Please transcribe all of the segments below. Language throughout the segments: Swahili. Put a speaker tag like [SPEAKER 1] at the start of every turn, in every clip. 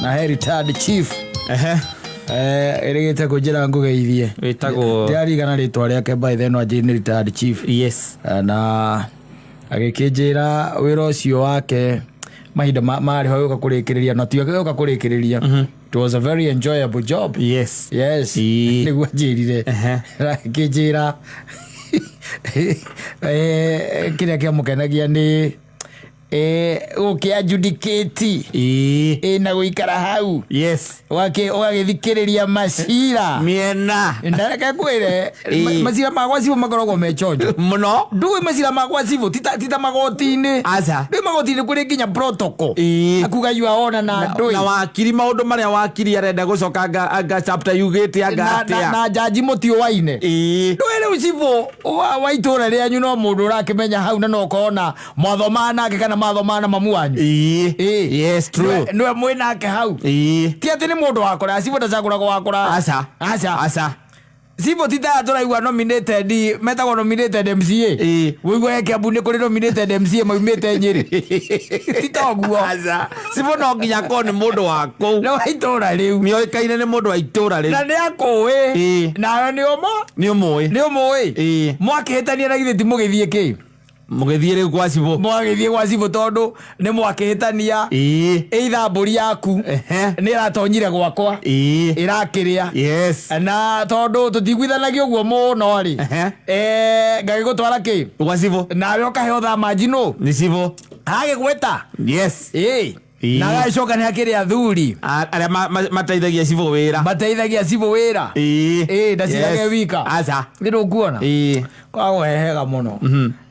[SPEAKER 1] na retired chief erigite kujira ngugeithie
[SPEAKER 2] witagwo
[SPEAKER 1] ndiarigana ritwa riake by then wa retired chief.
[SPEAKER 2] Yes.
[SPEAKER 1] Na agikijira wira ucio wake mahinda mari ho yoka kurikiria na tuyoka yoka kurikiria. It was a very enjoyable job.
[SPEAKER 2] Yes.
[SPEAKER 1] Yes. Niguo njirire akijira kiria kia mukenagia ni ukia adjudicate na guikara hau.
[SPEAKER 2] Yes.
[SPEAKER 1] Wagithikiriria macira
[SPEAKER 2] miena
[SPEAKER 1] ndareke kwire macira magwa cibo makoragwo mechonjo
[SPEAKER 2] muno
[SPEAKER 1] nduwe macira magwa cibo tita magoti-ini
[SPEAKER 2] aza
[SPEAKER 1] ndu magoti-ini kuri nginya protocol akuga yuaona na ndui
[SPEAKER 2] na wakiri maundu maria wakiri arenda gucoka anga chapter yugite anga atia
[SPEAKER 1] na jaji mutio waine ndwere ucibo wa itura rianyu no mundu urakimenya hau na no kona mathoma nake kana mathoma mamu wanyu.
[SPEAKER 2] Yes, true.
[SPEAKER 1] Nwe mwinake hau ti ati ni mundu wakora cibo ndacaguragwo wakora
[SPEAKER 2] asa
[SPEAKER 1] cibo tita turaigua nominated metagwo nominated MCA wigwa yake abune kuri nominated MCA maumite Nyeri titoguo
[SPEAKER 2] cibo no nginya ko ni mundu wako
[SPEAKER 1] no itura riu
[SPEAKER 2] mioikaine ni mundu wa itura riu
[SPEAKER 1] na ni akuwi na ni umui mwakihitania na githiti mugithie ki
[SPEAKER 2] mugithie kwa cibo
[SPEAKER 1] mwagithie kwa cibo tondu ni mwakihitania either mburi yaku ni ratonyire gwakwa irakiria na tondu tutigwithanagia uguo muno ri ngagigutwara ki
[SPEAKER 2] kwa cibo
[SPEAKER 1] nawe ukaheo thama njino
[SPEAKER 2] ni cibo
[SPEAKER 1] agigweta na gacoka ni akiri athuri
[SPEAKER 2] aria mateithagia cibo wira
[SPEAKER 1] ndacirage wika
[SPEAKER 2] aca
[SPEAKER 1] ndu kuona kwa hega muno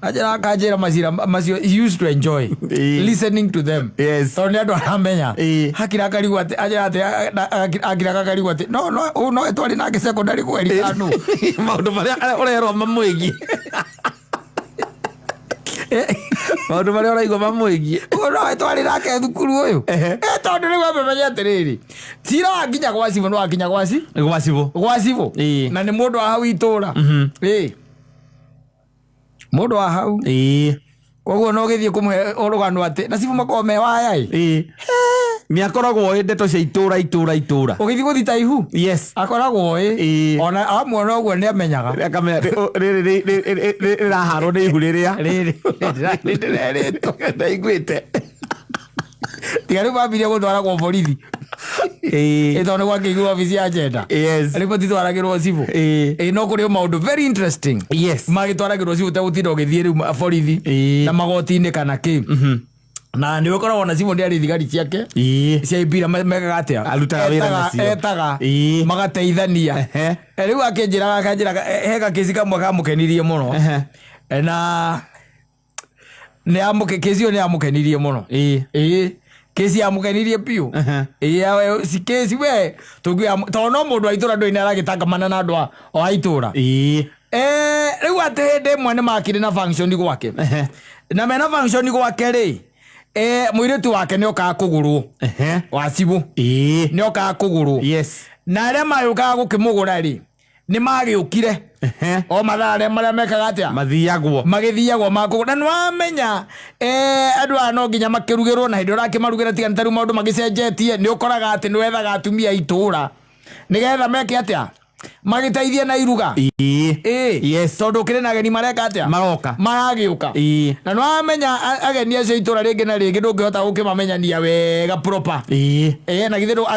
[SPEAKER 1] ajira kajira macio he used to enjoy listening to them. So ni andu aramenya hakira karigu ati ajira ati akira karigu ati no etwari nake secondary kweli kanu
[SPEAKER 2] maundu maria urerwa mamwigi maundu maria uraigwa mamwigi
[SPEAKER 1] no etwari nake thukuru uyu tondu ni wamenya atiriri tira nginya gwa cibo no akinya gwa cibo na ni mundu wa hau itura mundu wa hau koguo no githie kumuhe urugano ati na cibo makome waya
[SPEAKER 2] miakoragwo ndeto cia itura
[SPEAKER 1] ugithie guthita ihu akoragwo ona amwe no guo ni amenyaga
[SPEAKER 2] raharo ni ihu riria
[SPEAKER 1] ndaiguite tiga riu bambirie gutwaragwo borithi tondu gwakĩigwo ofici ya jenda ripo titwaragĩrwo cibo no kũrĩ maũndũ very interesting magĩtwaragĩrwo cibo tegũtinda ũgĩthiĩ rĩu borithi na magoti-inĩ kana kĩ na nĩ ũkoragwo na cibo ndĩarĩ thigari ciake cia ibira mekaga atĩa etaga magateithania rĩu akĩnjĩraga hega kĩci kamwe kamũkenirie mũno na kĩci ĩyo nĩ yamũkenirie mũno kesi ya mukenirie piu si kesi we to no mundu aitura ndo ina aragitangamana na andu o aitura riu atende mwene makire na function gwake na mena function gwake ri muiritu wake ni oka kugurwo wa cibu ni oka kugurwo na aria mayuka gukimugura ri ni magiukire o mathare maria mekaga atia magithiagwo makugura no amenya andu ano nginya makirugirwo na hindu rakimarugira tiga ntaru maundu magicenjetie ni ukoraga ati ni wethaga atumia itura nigetha meke atia magiteithie na iruga tondu kire na ageni mareka atia maragiuka na no amenya ageni acio itura ringi na ringi ndungihota gukimamenyania wega proper na githiro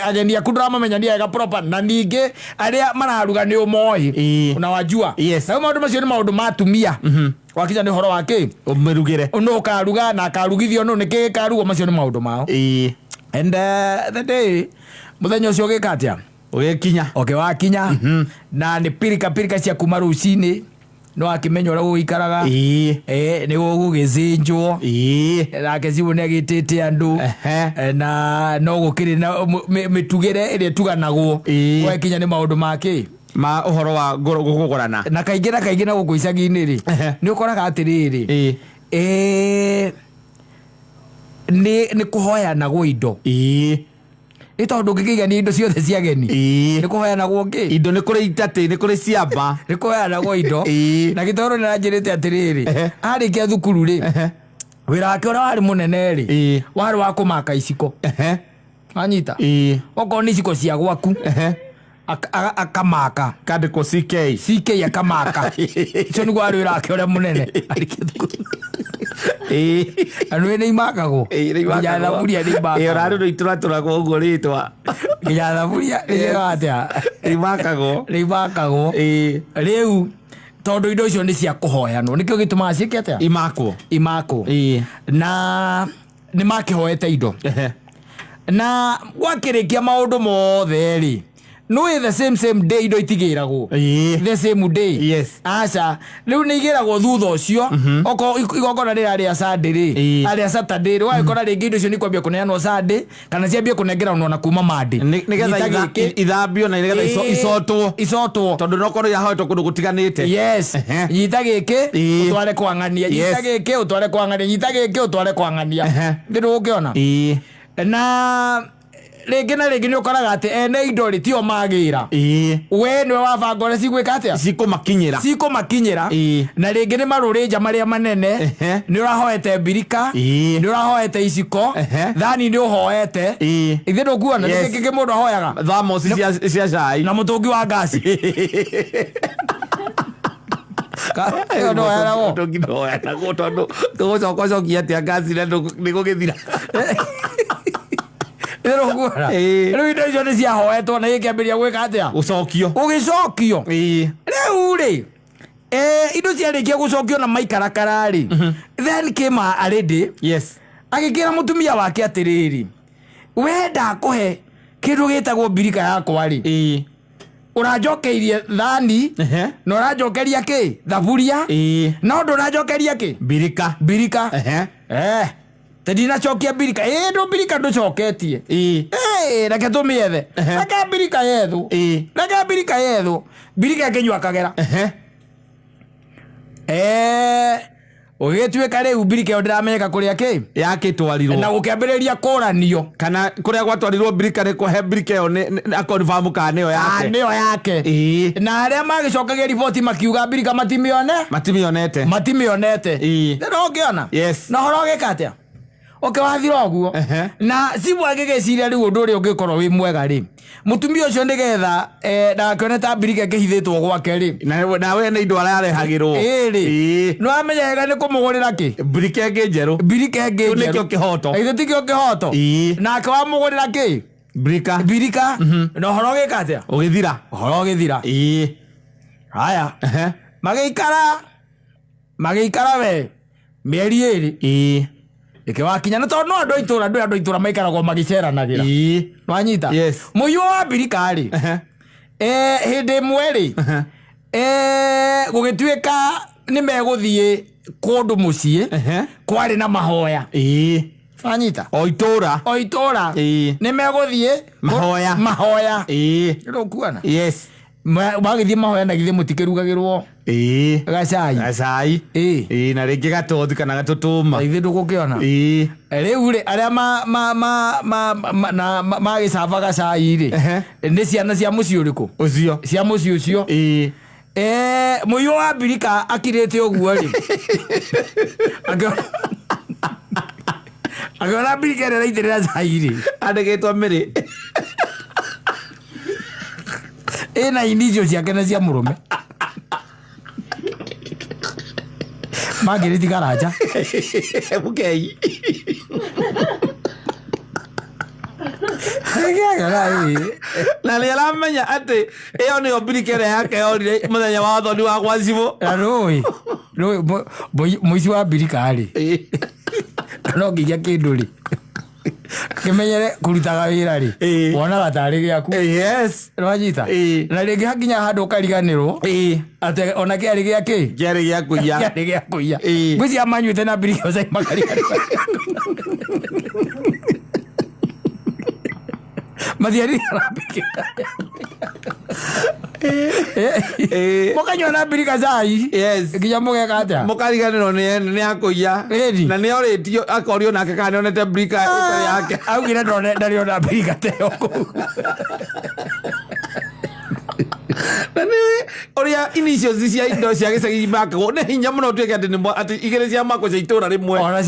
[SPEAKER 1] ageni aku ndramamenyania wega proper na ningi aria mararuga ni umoi na wajua na maundu macio ni maundu matumia wakinya ni horo wake
[SPEAKER 2] umirugire
[SPEAKER 1] no karuga na karugithio no niki karugo macio ni maundu mao and the day muthenya ucio gikatia
[SPEAKER 2] ugikinya
[SPEAKER 1] wakinya na ni pirika cia kuma rucini no akimenya ura guikaraga ni gugizinjwo nake cibo ni agitite andu na no gukiri na mitugire ire tuganagwo wakinya ni maundu make
[SPEAKER 2] ma uhoro wa gukugurana
[SPEAKER 1] na kaingĩ na gũkũ icagi-inĩ rĩ nĩ ũkoraga atĩrĩrĩ nĩ kũhoyanagwo indo ni tondu ngikigania indo ciothe cia geni ni kuheanagwo ngi
[SPEAKER 2] indo ni kuri itati ni kuri ciamba
[SPEAKER 1] ni kuheanagwo indo na gitoro ni ranjirite atiriri arikia thukuru ri wira wake ora wari munene ri wari wa kumaka iciko anyita oko ni ciko cia gwaku akamaka
[SPEAKER 2] kandiko CK
[SPEAKER 1] akamaka ico ni gwari rake ore munene anu ni imakago ya thaburia ni imakago
[SPEAKER 2] rari ro ituraturagwo uguo ritwa
[SPEAKER 1] ya thaburia ni atia imakago riu tondu indo icio ni cia kuhoyanwo nikio gituma ciike atia imako na ni makihoete indo na gwakirikia maundu mothe ri no the same day indo itigiragwo the same day aca riu ni igiragwo thutha ucio oko igongona riri ya Sunday ri ari Saturday ri waikora ringi indo icio ni kwambia kuneanwo Sunday kana ciambia kunengeranwo na kuma Monday
[SPEAKER 2] nigetha ithambio na nigetha icotwo tondu nokoro yahoetwo kundu gutiganite
[SPEAKER 1] nyita giki utware kwangania nyita giki utware kwangania nyita giki utware kwangania ndio ukiona na rĩngĩ na rĩngĩ nĩ ũkoraga atĩ ene indo rĩ tio magira we nĩwe wabanga ũrĩa cigwĩka atĩa cikũmakinyĩra na rĩngĩ nĩ marũrĩnja marĩa manene nĩ ũrahoete mbirika nĩ ũrahoete iciko thani nĩ ũhoete ithe ndũkuona nĩ kĩngĩ mũndũ ahoyaga
[SPEAKER 2] thamos cia cai
[SPEAKER 1] na mũtũngi wa ngasi no era wo
[SPEAKER 2] tondu tũgũcokocokia atĩa ngasi na nĩ gũgĩthira
[SPEAKER 1] riu indo icio nĩ ciahoetwo na gĩkĩambĩrĩria gwĩka atĩa ũgĩcokio rĩu rĩ indo ciarĩkia gũcokio na maikarakara rĩ then kĩma arĩndĩ agĩkĩra mũtumia wake atĩrĩrĩ we ndakũhe kĩndũ gĩtagwo mbirika yakwa rĩ ũranjokeirie thani na ũranjokeria kĩ thaburia no ndũranjokeria kĩ mbirika tedina chokia birika ndo birika nducoketie reke tumiethe reke birika yethu birika kenywa kagera ũgĩtuĩka rĩu birika ĩyo ndĩramenyeka kũrĩa kĩ
[SPEAKER 2] yakĩtwarirwo
[SPEAKER 1] na gũkĩambĩrĩria kũranio
[SPEAKER 2] kana kũrĩa gwatwarirwo birika nĩ kũhe birika ĩyo akonfamu kana nĩyo yake
[SPEAKER 1] na arĩa magĩcokagia riboti makiuga birika matimĩonete nĩ ũkĩona na ũhoro ũgĩka atĩa wathira ũguo na cibwagĩgĩciria rĩu ũndũ ũrĩa ũngĩkorwo wĩ mwega rĩ mũtumia ũcio nĩgetha ndakĩone ta mbirika ĩkĩhithĩtwo gwake rĩ
[SPEAKER 2] nawe nĩ indo ararehagĩrwo
[SPEAKER 1] nĩ wamenya wega nĩ kũmũgũrĩra kĩ
[SPEAKER 2] mbirika ĩngĩ njerũ
[SPEAKER 1] nĩkĩo kĩhoto ithĩ tikĩo kĩhoto nake wamũgũrĩra kĩ mbirika na ũhoro ũgĩka atĩa ũgĩthira haya magĩikara we mĩeri ĩrĩ ikiwakinya na tondu andu aitura maikaragwo magiceranagira nwanyita muyu wa mbirika ri hindi imwe ri gugituika ni meguthie kundu mucii kwari na mahoya nwanyita
[SPEAKER 2] o itura
[SPEAKER 1] ni meguthie mahoya ndukuona magithie mahoya na githie mutikirugagirwo gacai
[SPEAKER 2] na rĩngĩ gatothi kana gatũtũma
[SPEAKER 1] ithe ndũgũkĩona rĩu rĩ arĩa magĩcaba gacai rĩ nĩ ciana cia mũciĩ ũrĩkũ cia mũciĩ ũcio mũiyũ wa mbirika akirĩte ũguo rĩ akĩona mbirika ĩrĩa ĩraitĩrĩra cai rĩ
[SPEAKER 2] andĩkĩtwo mĩrĩ
[SPEAKER 1] ĩna ini icio ciake na cia mũrũme magĩrĩti garaja
[SPEAKER 2] mukei na nĩ aramenya atĩ ĩyo nĩyo mbirika ĩrĩa yake yorire mũthenya wa thoni wa gwacibũ
[SPEAKER 1] na rũĩ mũici wa mbirika rĩ no nginya kĩndũ rĩ kimenyere kurutaga wira ri wonaga tarĩ gĩaku nwanyita na rĩngĩ hakinya handũ ũkariganĩrwo atĩ ona kĩarĩ gĩakĩ
[SPEAKER 2] kĩarĩ
[SPEAKER 1] gĩa kũiya ngwĩciria manyuĩte na mbirika ũcai makariganĩrwo mũkanyua na mbirika cai nginya mũgeka atĩa
[SPEAKER 2] mũkariganĩrwo nĩ akũiya na nĩ orĩtio akorio nake kana nĩonete mbirika yake
[SPEAKER 1] augire ndariona mbirika teyo kũu
[SPEAKER 2] na nĩ oria inicio cia indo cia gicagi makagwo ne hinya muno tweke ati igere cia mako cia itura rimwe
[SPEAKER 1] ona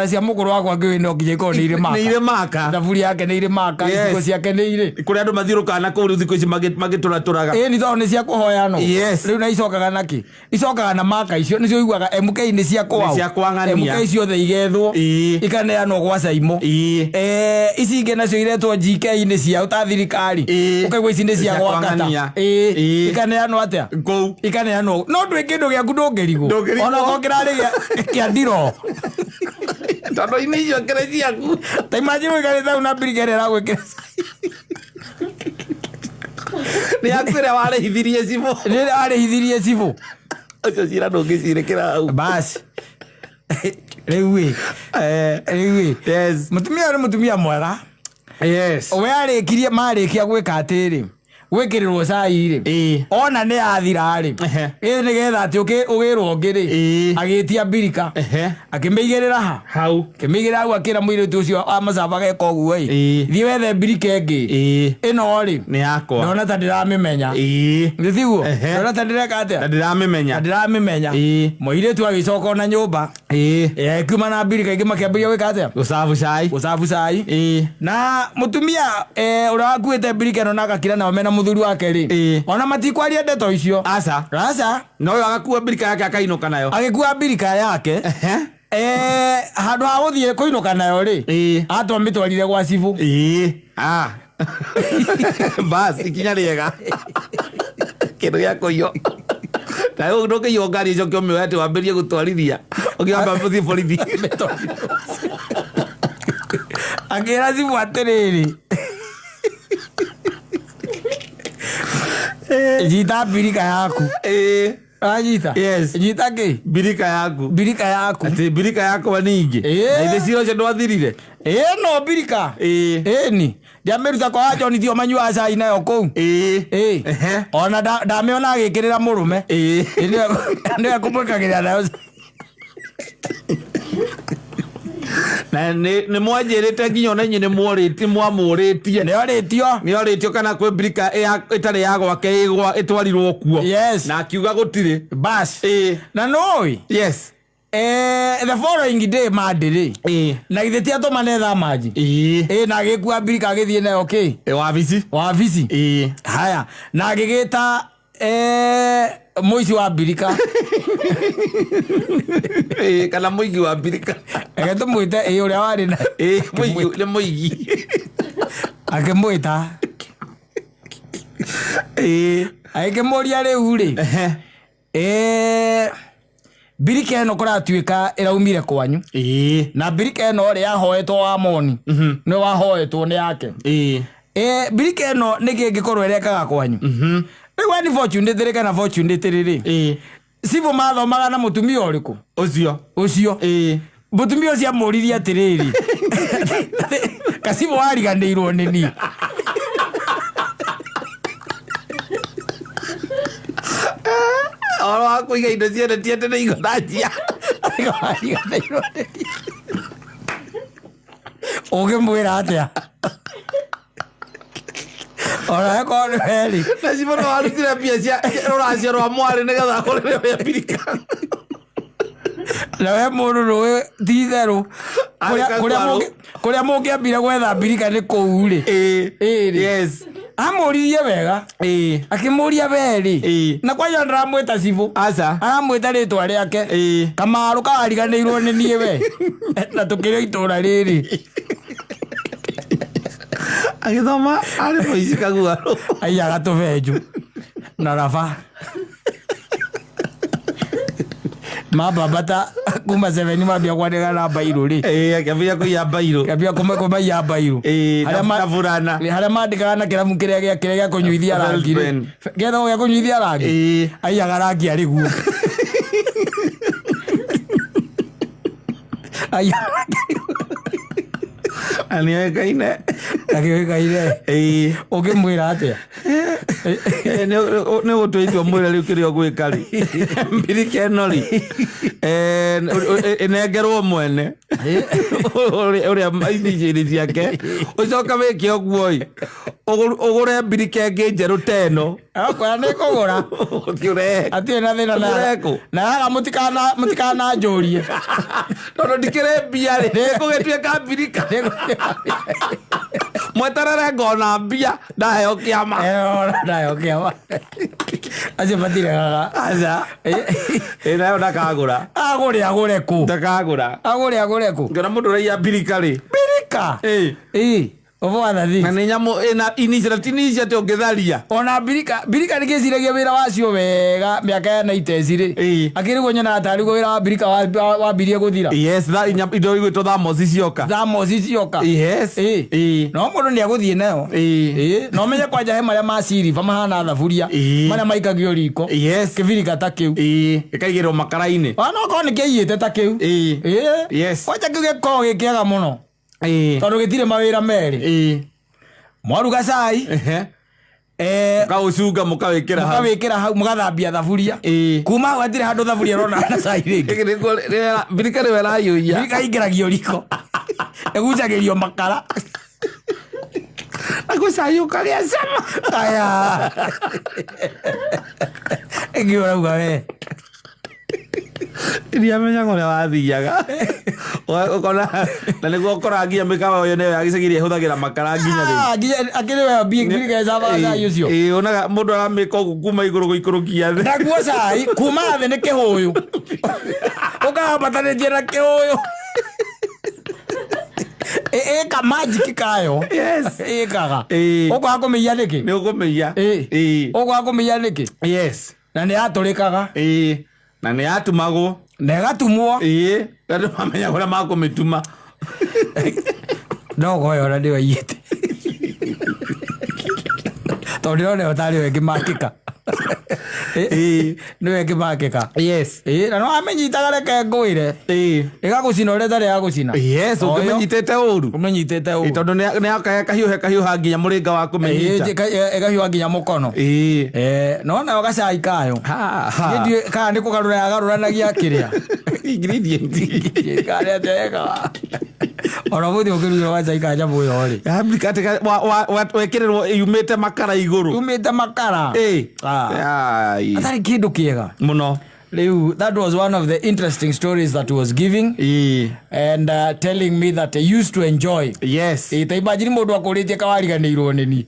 [SPEAKER 1] cia mukuru wakwa ngiwe no nginya ikorwo nĩ irĩ maka thaburi yake nĩ irĩ maka iciko ciake nĩ irĩ
[SPEAKER 2] kũrĩa andũ mathiũrũkaga na kũu thikũ ici magĩtũratũraga
[SPEAKER 1] ĩni tondũ nĩ cia kũhoya no rĩu na icokaga naki icokaga na maka icio nĩcio iguaga MK nĩ cia kwao MK ciothe igethwo ikaneanwo gwa Caimo ici ingĩ nacio iretwo GK nĩ ciao ta thirikari ũkaigua ici nĩ cia gwakata ikaneanwo atĩa kũu ikaneanwo no ndwĩ kĩndũ gĩaku ndũngĩrigwo ona gokĩrarĩ kĩa ndiro
[SPEAKER 2] tondũ ini icio kĩrĩ ciaku
[SPEAKER 1] ta imagine ũikarĩte hau na mbirikere ĩragwĩkĩra
[SPEAKER 2] nĩ akwĩra
[SPEAKER 1] warĩhithirie cibũ
[SPEAKER 2] ũcio cira ndũngĩcirekera hau
[SPEAKER 1] basi rĩu mũtumia nĩ mũtumia mwega we marĩkia gwĩka atĩrĩ gwĩkĩrĩrwo cai-rĩ ona nĩ athira-rĩ nĩgetha atĩ ũgĩrwo ũngĩ-rĩ agĩtia mbirika akĩmĩigĩrĩra hau akĩra mũirĩtu ũcio amacaba geka ũguo-ĩ thiĩ wethe mbirika ĩngĩ ĩno-rĩ ndona ta ndĩramĩmenya tiguo ndona ta ndĩreka atĩa ndĩramĩmenya mũirĩtu agĩcoka ona nyũmba akiuma na mbirika ĩngĩ makĩambĩrĩria gwĩka atĩa gũcabu cai na mũtumia ũrĩa wakuĩte mbirika ĩno na agakira nao mena mũthuri wake rĩ ona matikwaria ndeto icio aca
[SPEAKER 2] no yo agakua mbirika yake akainũka nayo
[SPEAKER 1] agĩkua mbirika yake handũ ha gũthiĩ kũinũka nayo rĩ atwamĩtwarire gwa cibũ
[SPEAKER 2] bas ikinya rĩega kĩndũ gĩa kũiywo na rĩu ndũkĩiywo ngari icio kĩomĩoe atĩ wambĩrie gũtwarithia ũkĩamba gũthiĩ borithi
[SPEAKER 1] akĩra cibũ atĩrĩrĩ jita mbirika yaku ajita jita kĩ mbirika yaku
[SPEAKER 2] ati mbirika yakwa ningĩ na ithe ciothe ndwathirire
[SPEAKER 1] no mbirika ni ndiamĩruta kwa John thio manyua cai nayo kũu ona ndamĩona agĩkĩrĩra mũrũme nĩwe kũmwĩkagĩrĩra nayo
[SPEAKER 2] na nĩ mwanjĩrĩte nginya ona inyuĩ nĩ mwamũrĩtie nĩorĩtio kana kwĩ mbirika ĩtarĩ ya gwake ĩtwarirwo kuo na akiuga gũtirĩ
[SPEAKER 1] bas na nũĩ the following day Monday na ithe ti atũmane thamanji na agĩkua mbirika agĩthiĩ nayo wabici haya na agĩgĩta mũici wa mbirika
[SPEAKER 2] kana mũigi wa mbirika
[SPEAKER 1] agetũmwĩte ũrĩa warĩ na
[SPEAKER 2] nĩ mũigi
[SPEAKER 1] akĩmwĩta agĩkĩmũria rĩu-rĩ mbirika ĩno kũratuĩka ĩraumire kwanyu na mbirika ĩno rĩ yahoetwo Wamoni nĩ wahoetwo nĩ yake mbirika ĩno nĩkĩ ĩngĩkorwo ĩrekaga kwanyu rĩu we nĩ fortunate kana fortunate rĩrĩ cibũ mathomaga na mũtumia ũrĩkũ ũcio mũtumia ũcio amũririe atĩrĩrĩ kacibũ wariganĩirwo nĩ niĩ
[SPEAKER 2] oro wakũiga indo ciothe tiende nĩ igonanjia
[SPEAKER 1] wariganĩirwo nĩ niĩ ũngĩmwĩra atĩa ona eko nĩ weri
[SPEAKER 2] na cibũ no warutire mbia cia rũracio rwa mwarĩ nĩgetha kũrĩre wĩ mbirika
[SPEAKER 1] na we mũndũ rũĩ ti itherũ kũrĩa mũngĩambire gwetha mbirika nĩ kũu-rĩ amũririe wega akĩmũria werĩ na kwanja ndaramwĩta cibũ aramwĩta rĩtwa rĩake Kamarũ kawariganĩirwo nĩ niĩ we na tũkĩrĩ itũra rĩrĩ
[SPEAKER 2] agĩthoma arĩ mũici kaguarũ
[SPEAKER 1] aiyaga tũbenju na raba mabambata kuma 7 mambia kwandĩka na mbairũ-rĩ
[SPEAKER 2] akĩambia kũiya mbairũ
[SPEAKER 1] kũmaiya mbairũ harĩa mandĩkaga na kĩrabu kĩrĩa gĩa kũnyuithia rangi-rĩ gethagwo gĩa kũnyuithia rangi aiyaga rangi arĩ guo
[SPEAKER 2] anĩoĩkaine
[SPEAKER 1] ũngĩmwĩra atĩa
[SPEAKER 2] nĩ gũtũithio mwĩra rĩu kĩrĩa ũgwĩka-rĩ mbirika ĩno-rĩ ĩnengerwo mwene Uria maini ciake ucoka wike oguo ugure birika ĩngĩ njerũ teno
[SPEAKER 1] akora nĩ kũgũra atirĩ na thĩna na aga mũtikana njũrie
[SPEAKER 2] tondũ ndikĩrĩ mbia rĩ nĩgũgĩtuĩka birika mweterere ngona mbia ndaheo kĩama
[SPEAKER 1] acio matiregaga
[SPEAKER 2] aca nayo ndakagũra
[SPEAKER 1] agũre kũ
[SPEAKER 2] ndakagũra
[SPEAKER 1] agũre kũ
[SPEAKER 2] ngĩona mũndũ ũraiya birika rĩ
[SPEAKER 1] Ovoathathi
[SPEAKER 2] na nĩ nyamũ ĩna initiative atĩ ũngĩtharia
[SPEAKER 1] ona birika nĩkĩciragia wĩra wacio wega mĩaka ya 90s rĩ akĩrĩguo nyonaga tarĩ guo wĩra wa birika wambirie gũthira
[SPEAKER 2] indo igwĩtwo thamos cioka
[SPEAKER 1] no mũndũ nĩagũthiĩ nayo no menye kwanja he marĩa maciriba mahana thaburia marĩa maikagio riko kĩbirika ta kĩu
[SPEAKER 2] gĩkaigĩrwo makara-inĩ
[SPEAKER 1] onokorwo nĩkĩiyĩte ta kĩu kwanja kĩu gĩkoragwo gĩ kĩega mũno tondũ gĩtirĩ mawĩra merĩ mwaruga cai
[SPEAKER 2] kaũcunga mũkawĩkĩra
[SPEAKER 1] hau mũgathambia thaburia kuma hau hatirĩ handũ thaburia rona na cai rĩngĩ
[SPEAKER 2] birika nĩwe rayũia
[SPEAKER 1] birika ingĩragio riko ĩgucagĩrio makara
[SPEAKER 2] nagũcai ũkagĩa cama
[SPEAKER 1] aya ĩngĩ ũrauga we
[SPEAKER 2] ndiamenyaga ũrĩa wathiaga ũkona na nĩguo ũkora nginya mĩkawa ĩyo nĩyo yagĩcagiria ĩhũthagĩra makara nginya
[SPEAKER 1] akĩrĩ birika ĩcabaga cai ũcio
[SPEAKER 2] onaga mũndũ aramĩka ũguo kuma igũrũ gũikũrũkia thĩ
[SPEAKER 1] naguo cai kuma thĩ nĩ kĩhũyũ ũkahambatanĩtie na kĩhũyũ ĩka magic kayo ĩkaga ũkwaga kũmĩia nĩkĩ
[SPEAKER 2] nĩ ũkũmĩia
[SPEAKER 1] ũkwaga kũmĩia nĩkĩ na nĩ yatũrĩkaga
[SPEAKER 2] na nĩ yatumagwo
[SPEAKER 1] na ĩgatumwo
[SPEAKER 2] andũ mamenya ũrĩa makũmĩtuma
[SPEAKER 1] nogoyo ona ndĩwaiyĩte tondũ ndĩrona ĩyo tarĩ we ĩngĩmakĩka nĩwe ĩngĩmakĩka na no amenyitaga reke ngũĩre ĩgagũcina ũrĩa tarĩ yagũcina
[SPEAKER 2] ũngĩmenyitĩte ũru tondũ nĩakahiũha nginya mũrĩnga wa kũmenyita
[SPEAKER 1] ĩgahiũha nginya mũkono no nayo gacai kayo kana nĩ kũgarũra yagarũranagia kĩrĩa karĩa tega ona mũthĩ ũkĩrugĩrwo gacai ka nyamũ ĩyo rĩ
[SPEAKER 2] wekĩrĩrwo yumĩte makara igũrũ
[SPEAKER 1] yumĩte makara atarĩ kĩndũ kĩega
[SPEAKER 2] mũno.
[SPEAKER 1] That was one of the interesting stories that he was giving and telling me that he used to enjoy. Ta imagine mũndũ akũrĩtie kawariganĩirwo nĩ ni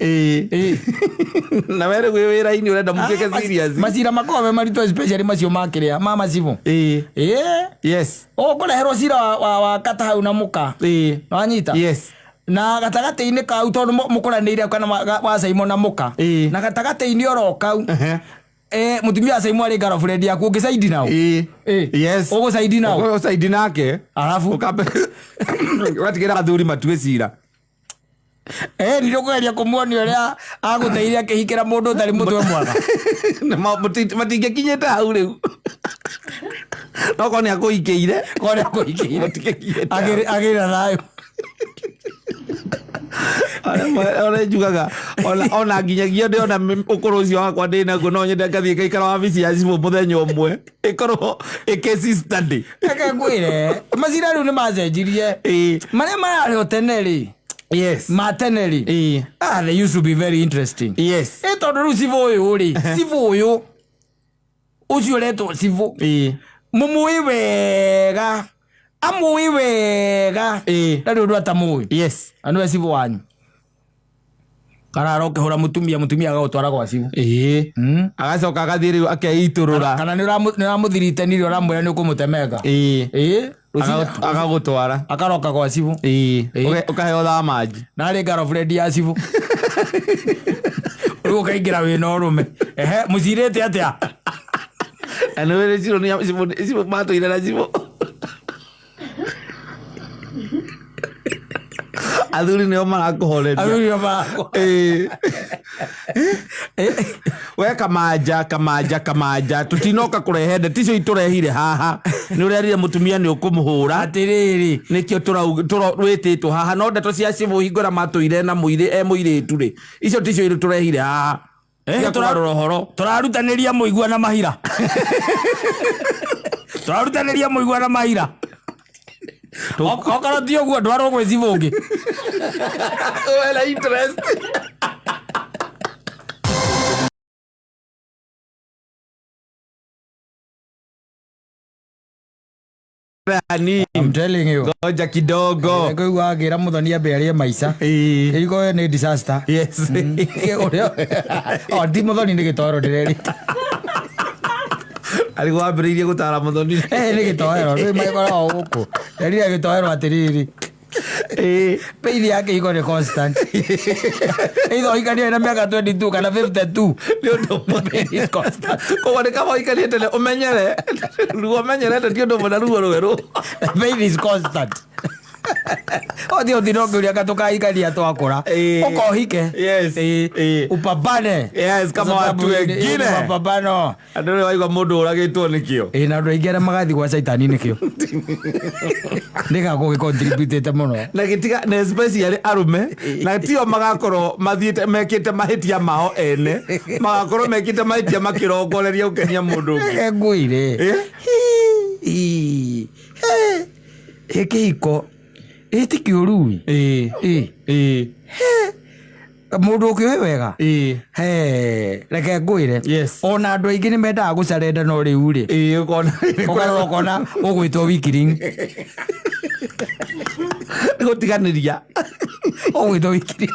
[SPEAKER 2] na were gwĩ wĩra-inĩ ũrenda mũtuĩke serious
[SPEAKER 1] macira makoragwo me maritũ especially macio makĩrĩa ma macibũ ũkũreherwo cira wa kata hau na mũka wanyita na gatagatĩ-inĩ kau tondũ mũkũranĩire kana wa Caimo na mũka na gatagatĩ-inĩ oro kau mutumia wa Caimo arĩ girlfriend yaku ũngĩcaidi nao ũgũcaidi nao
[SPEAKER 2] ũgũcaidi nake
[SPEAKER 1] arabu
[SPEAKER 2] ũgatigĩra athuri matue cira
[SPEAKER 1] nĩũkũgeria kũmuonia ũrĩa agũteithia akĩhikĩra mũndũ ũtarĩ mũtwe mwega
[SPEAKER 2] matingĩkinyĩte hau rĩu nokorwo nĩakũhikĩire
[SPEAKER 1] agĩra thayũ
[SPEAKER 2] ona njugaga ona nginyagia ndĩona ũkũrũ ũcio wakwa ndĩ naguo no nyende ngathiĩ ngaikara wabici ya Cibũ mũthenya ũmwe ĩkorwo ĩkesi study
[SPEAKER 1] ngwĩre macira rĩu nĩ macenjirie marĩa mararĩ o tene rĩ matene rĩ they used to be very interesting tondũ rĩu Cibũ ũyũ rĩ Cibũ ũyũ ũcio ũretwo Cibũ mũmũĩ wega amũĩ wega ndarĩ ũndũ atamũĩ anĩwe Cibũ wanyu karara ũkĩhũra mũtumia agagũtwara gwa Cibũ
[SPEAKER 2] agacoka agathiĩ rĩu akeitũrũra
[SPEAKER 1] kana nĩũramũthirite ũramwĩra nĩũkũmũtemenga
[SPEAKER 2] agagũtwara
[SPEAKER 1] akaroka gwa Cibũ
[SPEAKER 2] ũkaheo thamanji
[SPEAKER 1] narĩ girlfriend ya Cibũ rĩu ũkaingĩra wĩna ũrũme mũcirĩte atĩa
[SPEAKER 2] anĩwe Cibũ matũire na Cibũ athuri nĩo marakũhoreria we kamanja tutinoka kũrehe ndeto icio itũrehire haha nĩ ũrerire mũtumia nĩ ũkũmũhũra
[SPEAKER 1] atĩrĩrĩ
[SPEAKER 2] nĩkĩo wĩtĩtwo haha no ndeto cia Cibũ hingũra matũire na mũirĩtu rĩ icio ticio tũrehire haha tũrarora ũhoro
[SPEAKER 1] tũrarutanĩria mũigua na mahira okara tio gwa dwaro kwa zivonge
[SPEAKER 2] wela interest
[SPEAKER 1] I'm telling you.
[SPEAKER 2] Goja kidogo.
[SPEAKER 1] Kwa hiyo agira muthoni aberie maisha. Iko ni disaster.
[SPEAKER 2] Yes.
[SPEAKER 1] Di muthoni ni gitoro ndireri.
[SPEAKER 2] Alikuwa abirie gutara muthoni.
[SPEAKER 1] Ni gitoro. Ni maikora huko. Ndiriri gitoro atiriri. Pei yake iko ni constant. Hizo ikania ina miaka 22 kana 52.
[SPEAKER 2] Ndio ndo is constant. Kwa ni kama ikania tele umenyere. Ruo menyere ndio ndo mwana ruo.
[SPEAKER 1] Pei is constant. Odio dinoguria katoka ikalia twakora. Ukohike.
[SPEAKER 2] Yes.
[SPEAKER 1] Upambane.
[SPEAKER 2] Yes, kama watu wengine.
[SPEAKER 1] Upambano.
[SPEAKER 2] Andore waigwa mundu uragitwo nikio.
[SPEAKER 1] Na ndo ingera magathi kwa saitani nikio. Ndika ko contribute te muno.
[SPEAKER 2] Na gitiga na especially arume na tio magakorwo mathiete mekite mahitia mao ene. Magakorwo mekite mahitia makirongoreria ukenya mundu.
[SPEAKER 1] Nguire. Kihiko iti kiurui mundu ukiwe wega reke ngwire ona andu aingi ni mendaga gucarenda no riu ri ukona ugwitwo wikiring
[SPEAKER 2] gutiganiria
[SPEAKER 1] ugwitwo wikiring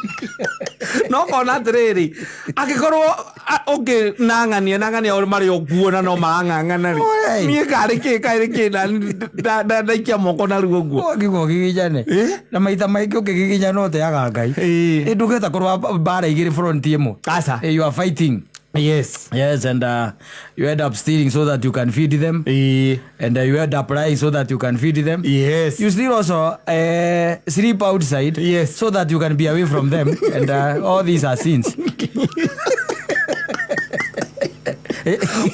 [SPEAKER 2] no kona atiriri agikorwo nang'ania uri mari okuona no marang'ang'ana ri mie kari ki na ndaikia moko na ruo guo
[SPEAKER 1] ngigwo gigijane na maita maingĩ ũkĩgiginya no teaga Ngai ndũgeta korwa bara igĩrĩ front imwe
[SPEAKER 2] asa
[SPEAKER 1] you are fighting. Yes, and you end up stealing so that you can feed them. And you end up lying so that you can feed them.
[SPEAKER 2] Yes.
[SPEAKER 1] You still also sleep outside.
[SPEAKER 2] Yes.
[SPEAKER 1] So that you can be away from them. And all these are sins.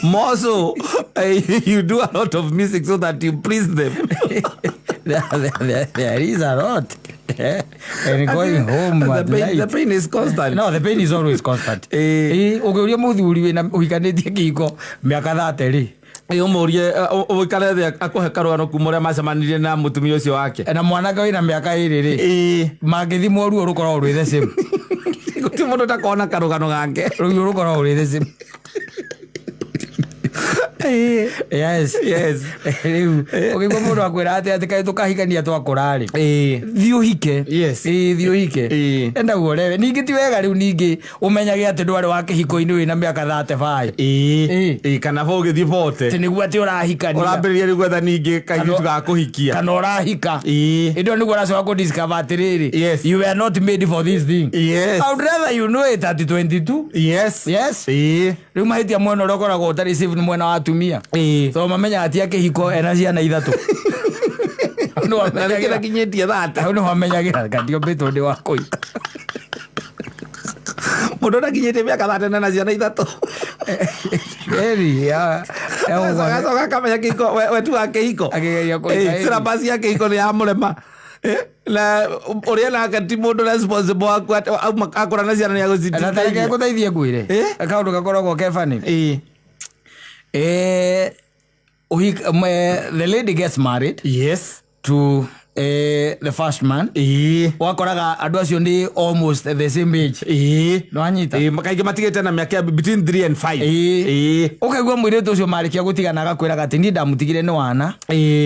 [SPEAKER 2] More so, you do a lot of music so that you please them.
[SPEAKER 1] There is a lot. And going home
[SPEAKER 2] the pain is constant.
[SPEAKER 1] No, the pain is always constant. Ugiuria muthuri wina uikanitie kiko miaka 30 ri
[SPEAKER 2] umurie uikare thia akuhe karwano kumure macemanirie na mutumia ucio wake
[SPEAKER 1] na mwanake wina miaka 2 ri mangithimwo ruo rukorwo rwi the same
[SPEAKER 2] guti mundu takona karugano gake
[SPEAKER 1] ruo rukorwo rwi the same. Yes. Riu ukigwa mundu akwira ati kai tukahikania twakura ri thio hike.
[SPEAKER 2] Yes.
[SPEAKER 1] Thio hike enda guorewe ningi ti wega riu ningi umenyage ati ndwari wa kihiko-ini wina miaka 35
[SPEAKER 2] kana bo githii bote
[SPEAKER 1] ti niguo ati urahikania
[SPEAKER 2] urambiriria riu gwetha ningi kairitu gakuhikia
[SPEAKER 1] kana urahika ndio niguo uracoka ku discover atiriri you were not made for this thing.
[SPEAKER 2] Yes.
[SPEAKER 1] I would rather you know it at 22.
[SPEAKER 2] Yes.
[SPEAKER 1] Riu mahitia mwena uria ukoragwo utari safe ni mwena wa atumia so mamenya ati akihiko ena ciana ithatu no amenya
[SPEAKER 2] kinyetie thata
[SPEAKER 1] no amenyagira kandio beto ndi wakoi
[SPEAKER 2] mundu ndakinyetie miaka 30 na ciana ithatu
[SPEAKER 1] ya
[SPEAKER 2] soga kamenya kiko wetu wake hiko
[SPEAKER 1] agegeria koita
[SPEAKER 2] sira basi yake hiko ni amurema na uria na kati mundu responsible akora na ciana ya guziti
[SPEAKER 1] na tareke guteithie ngwire akaundu gakoragwo kefani the lady gets married.
[SPEAKER 2] Yes.
[SPEAKER 1] To the first man. Wakoraga andu acio ni almost the same age. No anyita.
[SPEAKER 2] Makaige matigete na miaka between 3 and 5.
[SPEAKER 1] Ukaigwa mwiritu ucio marikia gutigana agakwiraga ati ni ndamutigire ni wana.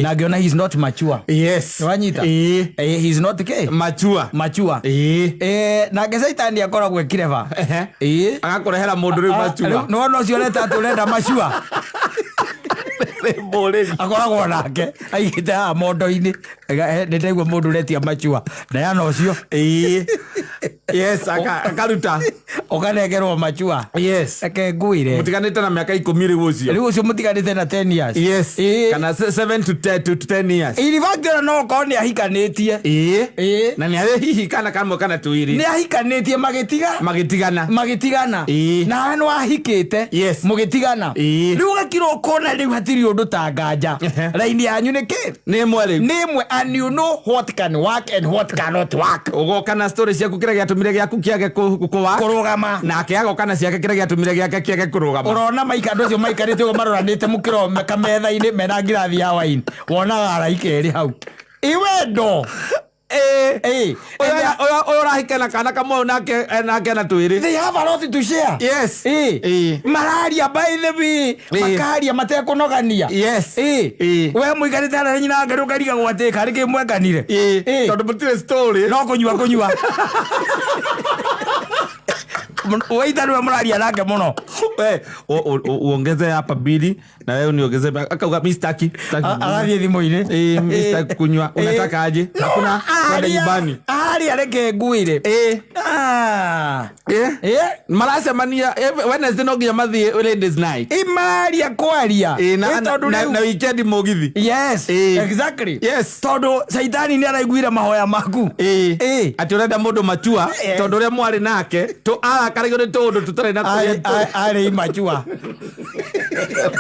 [SPEAKER 1] Na ngiona he's not mature.
[SPEAKER 2] Yes.
[SPEAKER 1] No anyita. He's not mature. Na ngesaitani akoragwo ekireva.
[SPEAKER 2] Agakorehera mundu riu mature.
[SPEAKER 1] No ucio leta turenda mature. Akoragwo nake aigite ha mondo-ini ndndaigua mundu uretia machua ndayana ucio
[SPEAKER 2] yes akaruta
[SPEAKER 1] ukanegerwo machua eke nguire
[SPEAKER 2] mutiganite na miaka 10 riu
[SPEAKER 1] ucio mutiganite na 10 years
[SPEAKER 2] kana 7 to 10 years
[SPEAKER 1] irivagira no ko ni ahikanitie
[SPEAKER 2] na ni ari hihi kana kamwe kana tuiri
[SPEAKER 1] ni ahikanitie magitigana na no ahikite mugitigana riu gakiro kona riu hatiri undu tanganja raini yanyu ni ki
[SPEAKER 2] ni mwe
[SPEAKER 1] and you know what can work and what cannot work
[SPEAKER 2] ugoka na story ciaku kira giatumire giaku kiage
[SPEAKER 1] kurugama
[SPEAKER 2] na kiago kana ciake kira giatumire giake kiage kurugama
[SPEAKER 1] urona maikando cio maikarite ugo maroranite mukiro kametha-ini mena ngirathi ya wine wonaga araika eri hau iwendo
[SPEAKER 2] urahikana kana kamwe nake na twiri.
[SPEAKER 1] They have a lot to share.
[SPEAKER 2] Yes.
[SPEAKER 1] Mararia by the way. Makaria matekunogania.
[SPEAKER 2] Yes.
[SPEAKER 1] We muikarite ara nyina ngaru kariga gwate kari ke mwekanire.
[SPEAKER 2] Tondu mutire story.
[SPEAKER 1] No kunyua. Waita ndio mraria nake muno.
[SPEAKER 2] Uongeze hapa bili na wewe uniongeze akauga mistaki.
[SPEAKER 1] Alathie thimo-ini.
[SPEAKER 2] Mistaki kunywa. Unataka aje? Hakuna kwenda nyumbani.
[SPEAKER 1] Areke nguire.
[SPEAKER 2] Maracemania Wednesday no nginya mathie ladies night.
[SPEAKER 1] Imaria kwaria.
[SPEAKER 2] Na weekend mugithi.
[SPEAKER 1] Yes. Exactly.
[SPEAKER 2] Yes.
[SPEAKER 1] Tondu Saitani ni araiguira mahoya maku.
[SPEAKER 2] Ati urenda mundu machua tondu ria mwari nake tu karigo ni tondu tutare na kuya
[SPEAKER 1] ari machua.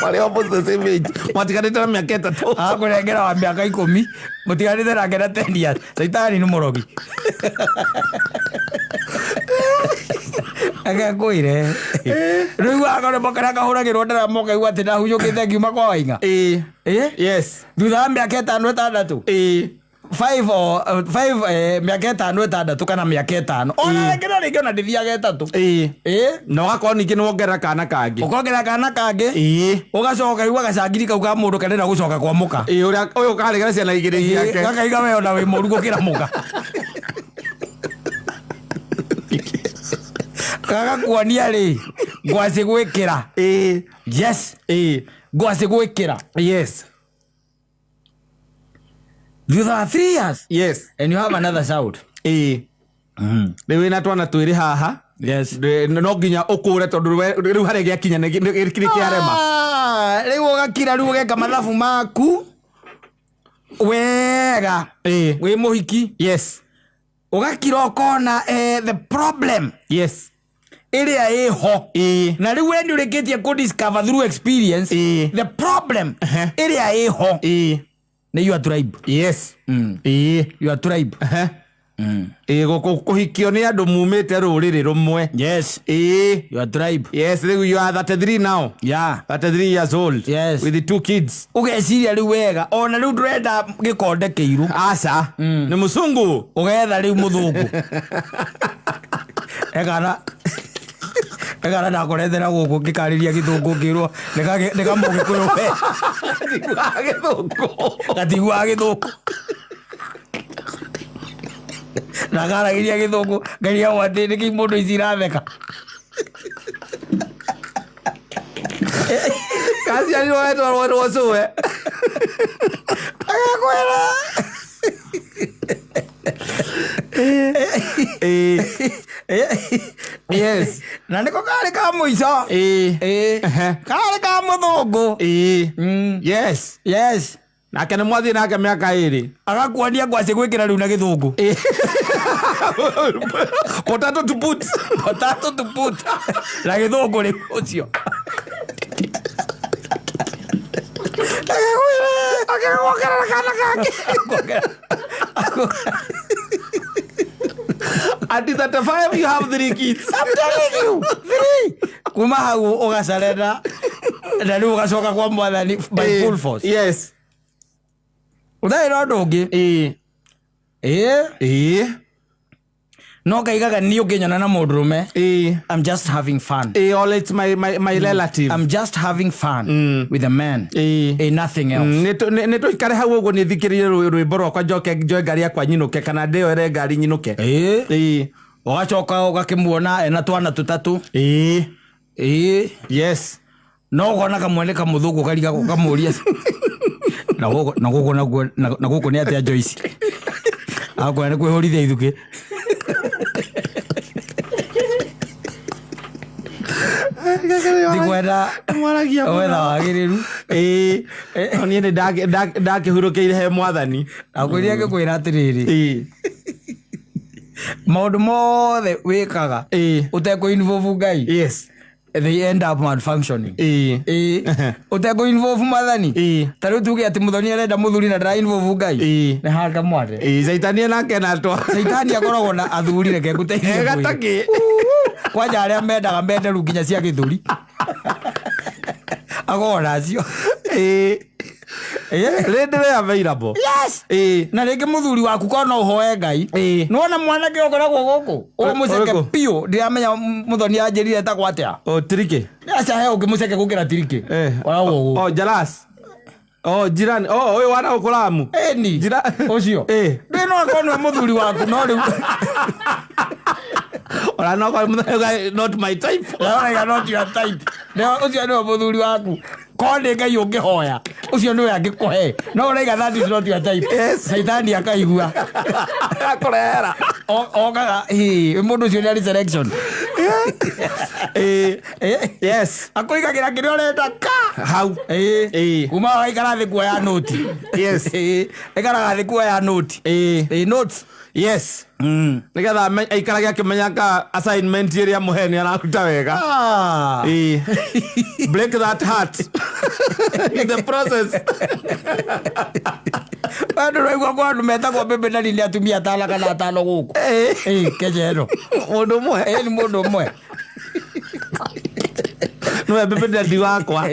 [SPEAKER 2] Pare opposite same age. Matikanite na miaka 3.
[SPEAKER 1] Akurengera wa miaka 10. Mutikanite na ngera 10 years. Saitani ni murogi. Akakwire riu akore mokara kahuragirwo ndara moka igwa ati ndahuyukite ngiuma kwa Wainga.
[SPEAKER 2] Yes.
[SPEAKER 1] Thutha miaka 5 5 miaka 5 kana miaka 5 ona ngena ringi ona ndithiaga 3
[SPEAKER 2] no gakoro ningi ni wongerera kana kangi
[SPEAKER 1] ukongera kana kangi ugacoka igwa gacangiri kau ka mundu kanena gucoka kwa muka
[SPEAKER 2] uria uyu karegera ciana igiri ciake
[SPEAKER 1] gakaiga we ona wi moru gukira muka kagakuonia ri ngwaci gwikira. Yes. Ngwaci gwikira.
[SPEAKER 2] Yes.
[SPEAKER 1] You have 3 years.
[SPEAKER 2] Yes.
[SPEAKER 1] And you have another child.
[SPEAKER 2] Riu ina twana twiri haha.
[SPEAKER 1] Yes.
[SPEAKER 2] No nginya ukure tondu riu hari giakinya ni kiarema.
[SPEAKER 1] Riu ugakira riu ugeka mathabu maku wega. Wi muhiki.
[SPEAKER 2] Yes.
[SPEAKER 1] Ugakira ukona the problem.
[SPEAKER 2] Yes.
[SPEAKER 1] Iria iho. Na riu wendi urikitie ku discover through experience the problem iria iho. Ni your tribe.
[SPEAKER 2] Yes.
[SPEAKER 1] Your tribe.
[SPEAKER 2] Kuhikio ni andu mumite ruriri rumwe.
[SPEAKER 1] Yes. Your tribe.
[SPEAKER 2] Yes, you are 33 now.
[SPEAKER 1] Yeah.
[SPEAKER 2] 33 years old.
[SPEAKER 1] Yes.
[SPEAKER 2] With the 2 kids.
[SPEAKER 1] Ugeciria riu wega ona riu ndurenda gikonde kiiru.
[SPEAKER 2] Asa. Ni musungu.
[SPEAKER 1] Ugetha riu muthungu. Egara na kurethera guku ngikariria githungu ngirwo nika mugi kuyo we gatigwa githungu na garagiria githungu ngaria wati niki mundu iciratheka
[SPEAKER 2] kasi ali wetu wosuwe
[SPEAKER 1] agakwera
[SPEAKER 2] Yes.
[SPEAKER 1] Na niko kare ka muico. Kare ka muthungu.
[SPEAKER 2] Yes.
[SPEAKER 1] Yes.
[SPEAKER 2] Nake ni mwathi nake miaka 2.
[SPEAKER 1] Agakuonia ngwaci gwikira riu na githungu.
[SPEAKER 2] Potato to put.
[SPEAKER 1] Na githungu ri ucio.
[SPEAKER 2] Akagokera kana kake. At 35 you have 3 kids.
[SPEAKER 1] I'm telling you. 3. Kuma hau ugacarenda na riu ugacoka kwa mwathani by full force.
[SPEAKER 2] Yes.
[SPEAKER 1] Uthaira undu ungi. No kaigaga ni ukinyana na mundurume. I'm just having fun.
[SPEAKER 2] All it's my relative.
[SPEAKER 1] I'm just having fun with a man. Nothing else.
[SPEAKER 2] Neto ikare hau ugo ni thikirie rwimbo rwakwa njoke ngari yakwa nyinuke kana ndeo ere ngari nyinuke.
[SPEAKER 1] Ugacoka ugakimuona ena twana 3.
[SPEAKER 2] Yes.
[SPEAKER 1] No gona kamwene ka muthungu kariga kamuria. Na guko ni atia Joyce. Akwa ni kwihorithia ithuki. Dikwenda
[SPEAKER 2] mwaragia
[SPEAKER 1] wetha wagiriru.
[SPEAKER 2] Oni ni ndakihurukiire he mwathani.
[SPEAKER 1] Akwiria gikwira atiriri. Maundu mothe wikaga uteko involve Ngai.
[SPEAKER 2] Yes.
[SPEAKER 1] They end up malfunctioning. Uteko involve mwathani. Tariu tuge ati muthoni arenda muthuri na ndara involve Ngai. Ni hanga mwate.
[SPEAKER 2] Saitani nake na twa.
[SPEAKER 1] Saitani akoragwo na athuri reke guteithia.
[SPEAKER 2] Gataki.
[SPEAKER 1] Kwanja aria mendaga menderu nginya cia githuri. Agora acio.
[SPEAKER 2] Readily available.
[SPEAKER 1] Yes. Na rĩngĩ mũthuri waku kona ũhoe Ngai. Nĩwona mwanake ũkoragwo gũkũ. Ũmũceke piũ ndiramenya mũthoni anjĩrire ta gwatĩa.
[SPEAKER 2] Tirike.
[SPEAKER 1] Acha he ũngĩmũceke gũkĩra Tirike.
[SPEAKER 2] Oragwo. Jalas. Jirani. Ũyũ wana ũkũramu.
[SPEAKER 1] Ni. Ũcio. Ndĩno akona mũthuri waku no rĩu.
[SPEAKER 2] Not my type.
[SPEAKER 1] Not your type. Ũcio nĩwe mũthuri waku. Kone Ngai ũngĩhoya. Ũcio nĩwe angĩkũhe. No ũraiga that is not your type. Saitani akaigua.
[SPEAKER 2] Akorera.
[SPEAKER 1] Okaga mũndũ ũcio nĩ selection. Yes. Akũigagira kĩrĩa ũrenda ka.
[SPEAKER 2] Hau.
[SPEAKER 1] Kuma waikara thĩ kuoya noti.
[SPEAKER 2] Yes.
[SPEAKER 1] Ikaraga thĩ kuoya noti. Notes.
[SPEAKER 2] Yes. Nigetha aikaraga akĩmenyaga assignment ĩrĩa mũhe nĩ araruta wega. Break that heart. In the process.
[SPEAKER 1] Andũ raigua kwa andũ metagwo bebe na nini atumia atala kana atano gũkũ. Kejero.
[SPEAKER 2] Mũndũ ũmwe.
[SPEAKER 1] Nĩ mũndũ ũmwe.
[SPEAKER 2] No bebe ndadi wakwa.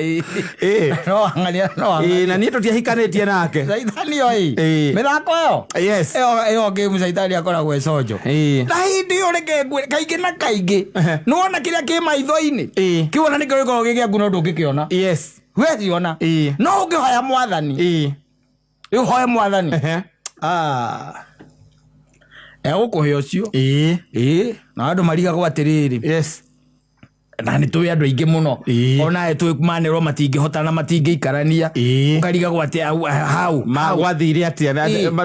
[SPEAKER 1] No angania no.
[SPEAKER 2] Na niĩ tũtiahikanĩtie nake.
[SPEAKER 1] Saitani oi. Mĩthako ĩyo.
[SPEAKER 2] Yes.
[SPEAKER 1] Ĩyo game Saitani akoragwo ecojo. Na hindi ũreke kaingĩ na kaingĩ. Nĩwona kĩrĩa kĩ maitho-inĩ. Kĩwona nĩ kĩrĩkoragwo gĩkĩaku no ndũngĩkĩona.
[SPEAKER 2] Yes.
[SPEAKER 1] Wethiona. No ũngĩhoya Mwathani. Ũhoe Mwathani. Egũkũhe ũcio. Na andũ marigagwo atĩrĩrĩ.
[SPEAKER 2] Yes.
[SPEAKER 1] Na nĩ tũĩ andũ aingĩ mũno. Ona tũĩ kumanĩrwo matingĩhota na matingĩikarania. Ũkarigagwo atĩ hau.
[SPEAKER 2] Magwathire atĩa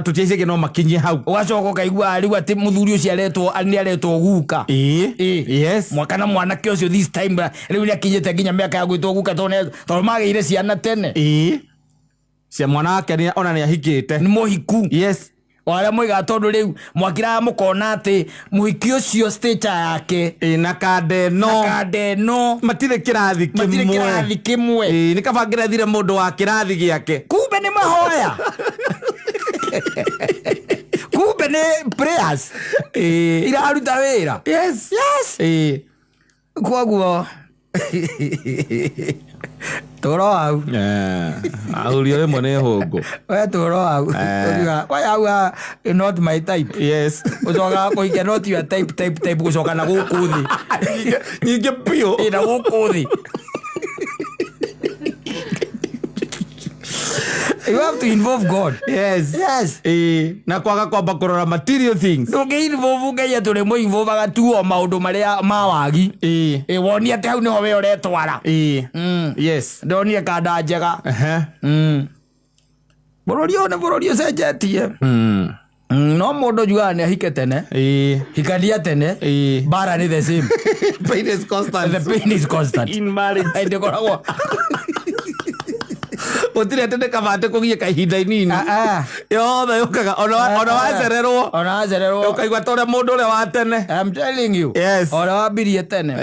[SPEAKER 2] tũtiaicĩke no makinyie hau.
[SPEAKER 1] Ũgacoka ũkaigua rĩu atĩ mũthuri ũcio nĩ aretwo guka.
[SPEAKER 2] Yes.
[SPEAKER 1] Mwaka na mwanake ũcio this time rĩu nĩ akinyĩte nginya mĩaka ya gwĩtwo guka tondũ magĩire ciana tene.
[SPEAKER 2] Cia mwana wake ona nĩ ahikĩte.
[SPEAKER 1] Nĩ mũhiku.
[SPEAKER 2] Yes.
[SPEAKER 1] Wala mwiga tondu riu mwakira mukona ati muhiki ucio stage yake
[SPEAKER 2] na kande no matire kirathi
[SPEAKER 1] kimwe
[SPEAKER 2] ni kabangira thire mundu wa kirathi giake
[SPEAKER 1] kumbe ni mahoya kumbe ni prayers iraruta wira.
[SPEAKER 2] Yes
[SPEAKER 1] kwaguo toro au
[SPEAKER 2] aurio rimwe ni hungu
[SPEAKER 1] we toro au why au not my type.
[SPEAKER 2] Yes.
[SPEAKER 1] Ucoka kuikia not your type gucoka na guku thi
[SPEAKER 2] nyingi pio
[SPEAKER 1] na guku thi. You have to involve God.
[SPEAKER 2] Yes. Na kwaga kwamba kurora material things.
[SPEAKER 1] Ndũngĩ involve Ngai atũrĩ mũ involve agatuo maũndũ marĩa ma wagi. Wonia atĩ hau nĩho we ũretwara.
[SPEAKER 2] Yes.
[SPEAKER 1] Ndonire kanda njega. Bũrũri ũyũ nĩ bũrũri ũcenjetie. No mũndũ juaga nĩ ahike tene. Hikania tene. Bara nĩ the same.
[SPEAKER 2] Pain is constant.
[SPEAKER 1] The pain is constant.
[SPEAKER 2] In marriage.
[SPEAKER 1] Ndĩkoragwo
[SPEAKER 2] Otire tende kabate kugie kahinda inini. Yothe yukaga ona wacererwo. Ukaigwa tore mundu ule wa tene.
[SPEAKER 1] I'm telling you.
[SPEAKER 2] Yes.
[SPEAKER 1] Ora wabirie tene.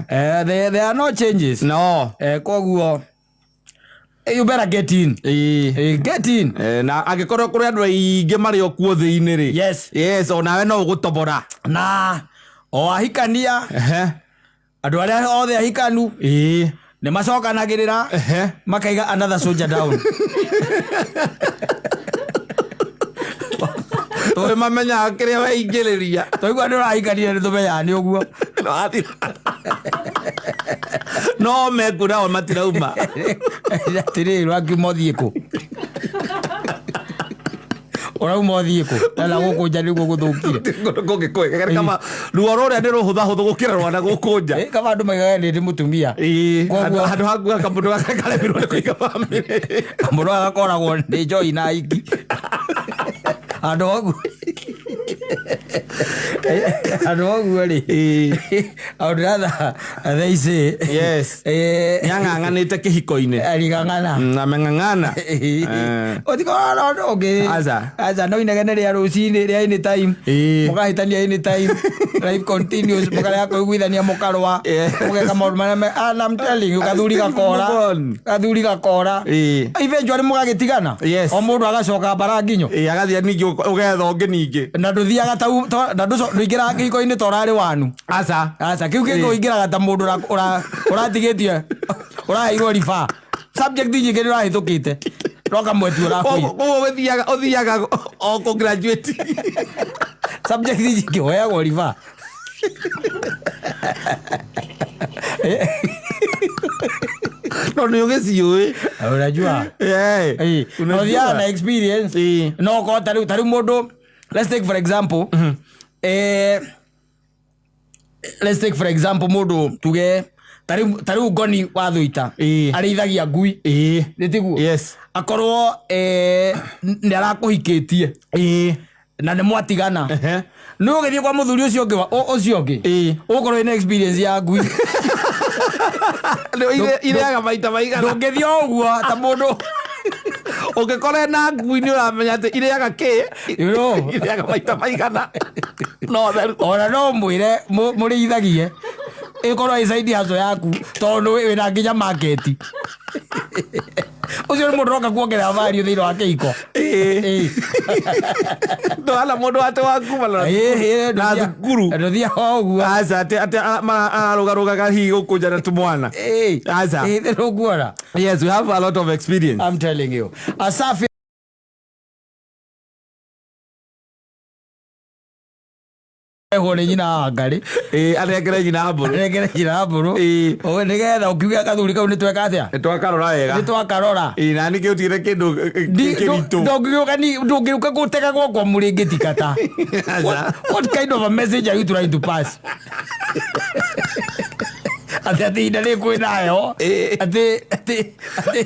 [SPEAKER 1] There are no changes.
[SPEAKER 2] No.
[SPEAKER 1] Koguo you better get in. Get in.
[SPEAKER 2] Na agikorwo kuri andu aingi mari okuo thiini ri. Yes, ona we no ugutobora.
[SPEAKER 1] Na o ahikania. Andu aria othe ahikanu. Nĩ macokanagĩrĩra makaiga another soldier down.
[SPEAKER 2] Tũĩ mamenyaga kĩrĩa weingĩrĩria.
[SPEAKER 1] Tũigua nĩ ũrahikania nĩ tũmenyaga nĩ ũguo.
[SPEAKER 2] No mekura o matirauma.
[SPEAKER 1] Atĩrĩrĩ rwakiuma ũthiĩ kũ? Ũrauma ũthiĩ kũ? Na gũkũ nja nĩguo gũthũkire.
[SPEAKER 2] Gũgĩkwĩgera kama ruo rũrĩa nĩ rũhũthahũthũ gũkĩra rwanda gũkũ nja.
[SPEAKER 1] Kama andũ maigaga nĩ mũtumia.
[SPEAKER 2] Handũ hakuga kamũndũ gaka karemirwo nĩ kũiga bamĩrĩ.
[SPEAKER 1] Kamũndũ gaka gakoragwo nĩ njoi na aiki. Andũ agu rĩ andũ ratha they say
[SPEAKER 2] nĩang'ang'anĩte kĩhiko-inĩ
[SPEAKER 1] arigang'ana
[SPEAKER 2] na meng'ang'ana
[SPEAKER 1] ũtikorwo no ũngĩ aca no inegene rĩa rũcinĩ rĩa any time mũkahĩtania any time life continues mũkarega kũiguithania mũkarũa mũgeka maũndũ marĩa and I'm telling you gathuri gakora eventually mũgagĩtigana o mũndũ agacoka bara nginyo
[SPEAKER 2] agathiĩ ningĩ ũgetha ũngĩ ningĩ
[SPEAKER 1] na ndũthiaga ta ndũingĩraga kĩhiko-inĩ ta ũrarĩ wanu aca kĩu kĩhiko ũingĩraga ta mũndũ ũratigĩtie ũraheirwo ribaa subject nyingĩ nĩ ũrahĩtũkĩte roka mwetu ũrakwĩ
[SPEAKER 2] ũthiaga o graduate
[SPEAKER 1] subject nyingĩ woyagwo riba
[SPEAKER 2] no nĩ ũgĩciũĩ
[SPEAKER 1] unajua unajua na experience no ko tari mũndũ let's take for example mũndũ tuge tari ngoni wa Thũita arĩithagia ngui nĩtiguo akorwo nĩ arakũhikĩtie na nĩ mwatigana nĩ ũgĩthiĩ kwa mũthuri ũcio ũngĩ ũkorwo ina experience ya ngui
[SPEAKER 2] ireaga maita maigana
[SPEAKER 1] ndũngĩthiĩ o ũguo ta mũndũ
[SPEAKER 2] ũngĩkorwo na ngui nĩ ũramenya atĩ ireaga ireaga maita maigana
[SPEAKER 1] ona no mwĩre mũrĩithagie ĩkorwo ĩcaidi haco yaku tondũ wĩna nginya maketi ucio nĩ mũndũ roka kuongerera value thĩinĩ wa kĩhiko
[SPEAKER 2] ndwala mũndũ ate wakuma na thukuru
[SPEAKER 1] ndũthia o ũguo
[SPEAKER 2] aca atĩ ararũgarũgaga hihi gũkũ nja na tũmwana aca
[SPEAKER 1] ũguona.
[SPEAKER 2] Yes, we have a lot of experience.
[SPEAKER 1] I'm telling you. Asafi hone nyina ngari
[SPEAKER 2] aregere nyina
[SPEAKER 1] mburu o nigetha ukiuga kathuri kau nitweka atia
[SPEAKER 2] nitwakarora wega
[SPEAKER 1] nitwakarora
[SPEAKER 2] na nĩ gĩutire kĩndũ kĩritũ
[SPEAKER 1] ndũngĩũka gũtega gwakwa mũrĩngĩti kata what kind of a message are you trying to pass ati ina nĩ kwĩnayo ati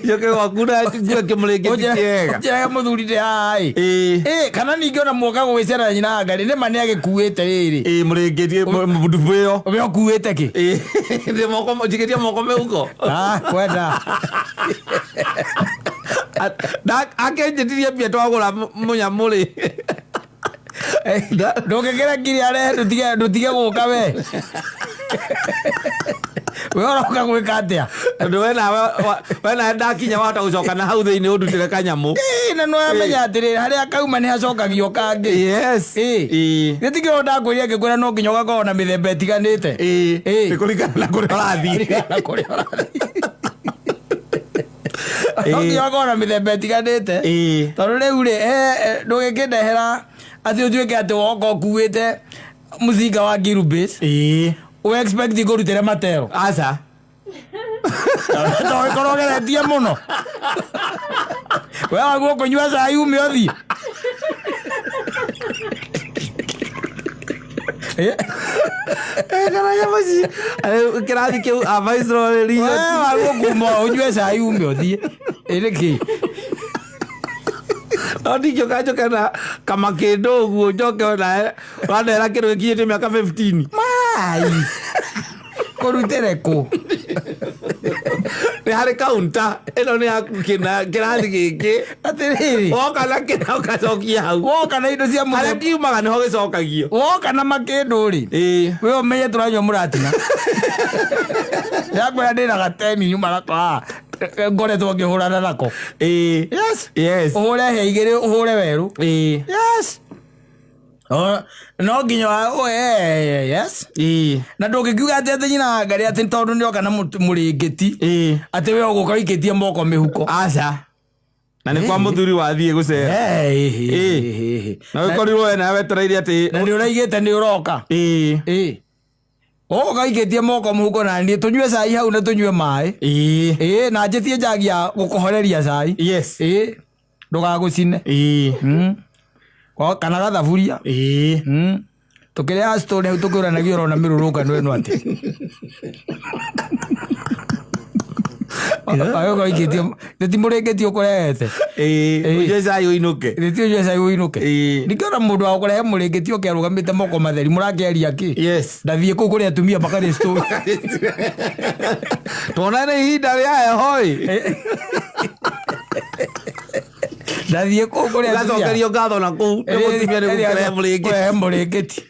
[SPEAKER 2] joke wakuna kĩmũrĩngĩti kĩega
[SPEAKER 1] njega mũthuri ndĩ hai kana ningĩ ona mwoka gwĩcera nyina ngari nĩ ma nĩ agĩkuĩte rĩrĩ
[SPEAKER 2] mũrĩngĩti mũndubĩyo
[SPEAKER 1] we ũkuĩte kĩ
[SPEAKER 2] ndĩ moko njigĩtie moko mĩhuko
[SPEAKER 1] kwenda
[SPEAKER 2] akenjĩtirie mbia twagũra mũnyamũrĩ
[SPEAKER 1] ndũngĩkĩra ngiri arehe ndũtige gũka we we ũroka gwĩka atĩa
[SPEAKER 2] ndũ wena ndakinya wahota gũcoka na hau thĩinĩ ũndutĩre kanyamũ
[SPEAKER 1] na no amenya atĩrĩrĩ harĩa kauma nĩ hacokagio kangĩ nĩtigĩrwo ndakwĩria ngĩkwĩra no nginya ũgakorwo na mĩthemba ĩtiganĩte
[SPEAKER 2] kũringana na kũrĩa ũrathiĩ
[SPEAKER 1] no nginya ũgakorwo na mĩthemba ĩtiganĩte tondũ rĩu rĩ ndũgĩkĩndehera atĩ ũtuĩke atĩ woka ũkuĩte mũcinga wa Gilbase expect kũrutĩre matero
[SPEAKER 2] aca
[SPEAKER 1] togĩkorwo geretie mũno we waguo kũnyua cai ume ũthiĩ
[SPEAKER 2] kĩrathi kĩu avaicrorĩ
[SPEAKER 1] waguo kuma ũnyue cai ume ũthiĩ nĩkĩ
[SPEAKER 2] no ndingĩũkanjũka na kamakĩndũ ũguo njoke wanera kĩndũ gĩkinyĩte mĩaka 15
[SPEAKER 1] kũrutĩre kũ
[SPEAKER 2] nĩ harĩ kaunta ĩno nĩ yaku kĩrathi gĩkĩ
[SPEAKER 1] atĩrĩrĩ
[SPEAKER 2] woka na kĩna ũgacokia hau
[SPEAKER 1] woka na indo cia
[SPEAKER 2] harĩa kiumaga nĩho gĩcokagio
[SPEAKER 1] woka na makĩndũ rĩ we ũmenye tũranyua mũratina yakwĩra ndĩna gateni nyuma nakwa ngoretwo ngĩhũrana nako ũhũre he igĩrĩ ũhũre werũ no nginya na ndũngĩkiuga atĩ nyina ngari atĩ tondũ nĩoka na mũrĩngĩti atĩ we ũgũka wĩikĩtie moko mĩhuko
[SPEAKER 2] aca na nĩ kwa mũthuri wathiĩ gũcera na wĩkorirwo we nawe wetereire atĩ
[SPEAKER 1] na nĩ ũraigĩte nĩ ũroka ũgũka wĩikĩtie moko mũhuko na niĩ tũnyue cai hau na tũnyue maĩ na njĩtie njagi ya gũkohoreria cai ndũgagũcine kana gathaburia tũkĩrĩa story hau tũkĩũranagio ũrona mĩrũrũngano ĩno atĩ agĩũka wĩikĩtie nĩti mũrĩngĩti ũkũrehete
[SPEAKER 2] ũnyue cai ũinũke
[SPEAKER 1] nĩti ũnyue cai ũinũke nĩkĩona mũndũ wa gũkũrehe mũrĩngĩti ũkĩarũgamĩte moko matheri mũrakĩaria kĩ ndathiĩ kũu kũrĩa atumia makarĩ story
[SPEAKER 2] tuona nĩ ihinda rĩa heho
[SPEAKER 1] ndathiĩ kũu kũrĩa
[SPEAKER 2] gacokerio ngatho na kũu nĩgũtumia nĩgũkũrehe
[SPEAKER 1] mũrĩngĩti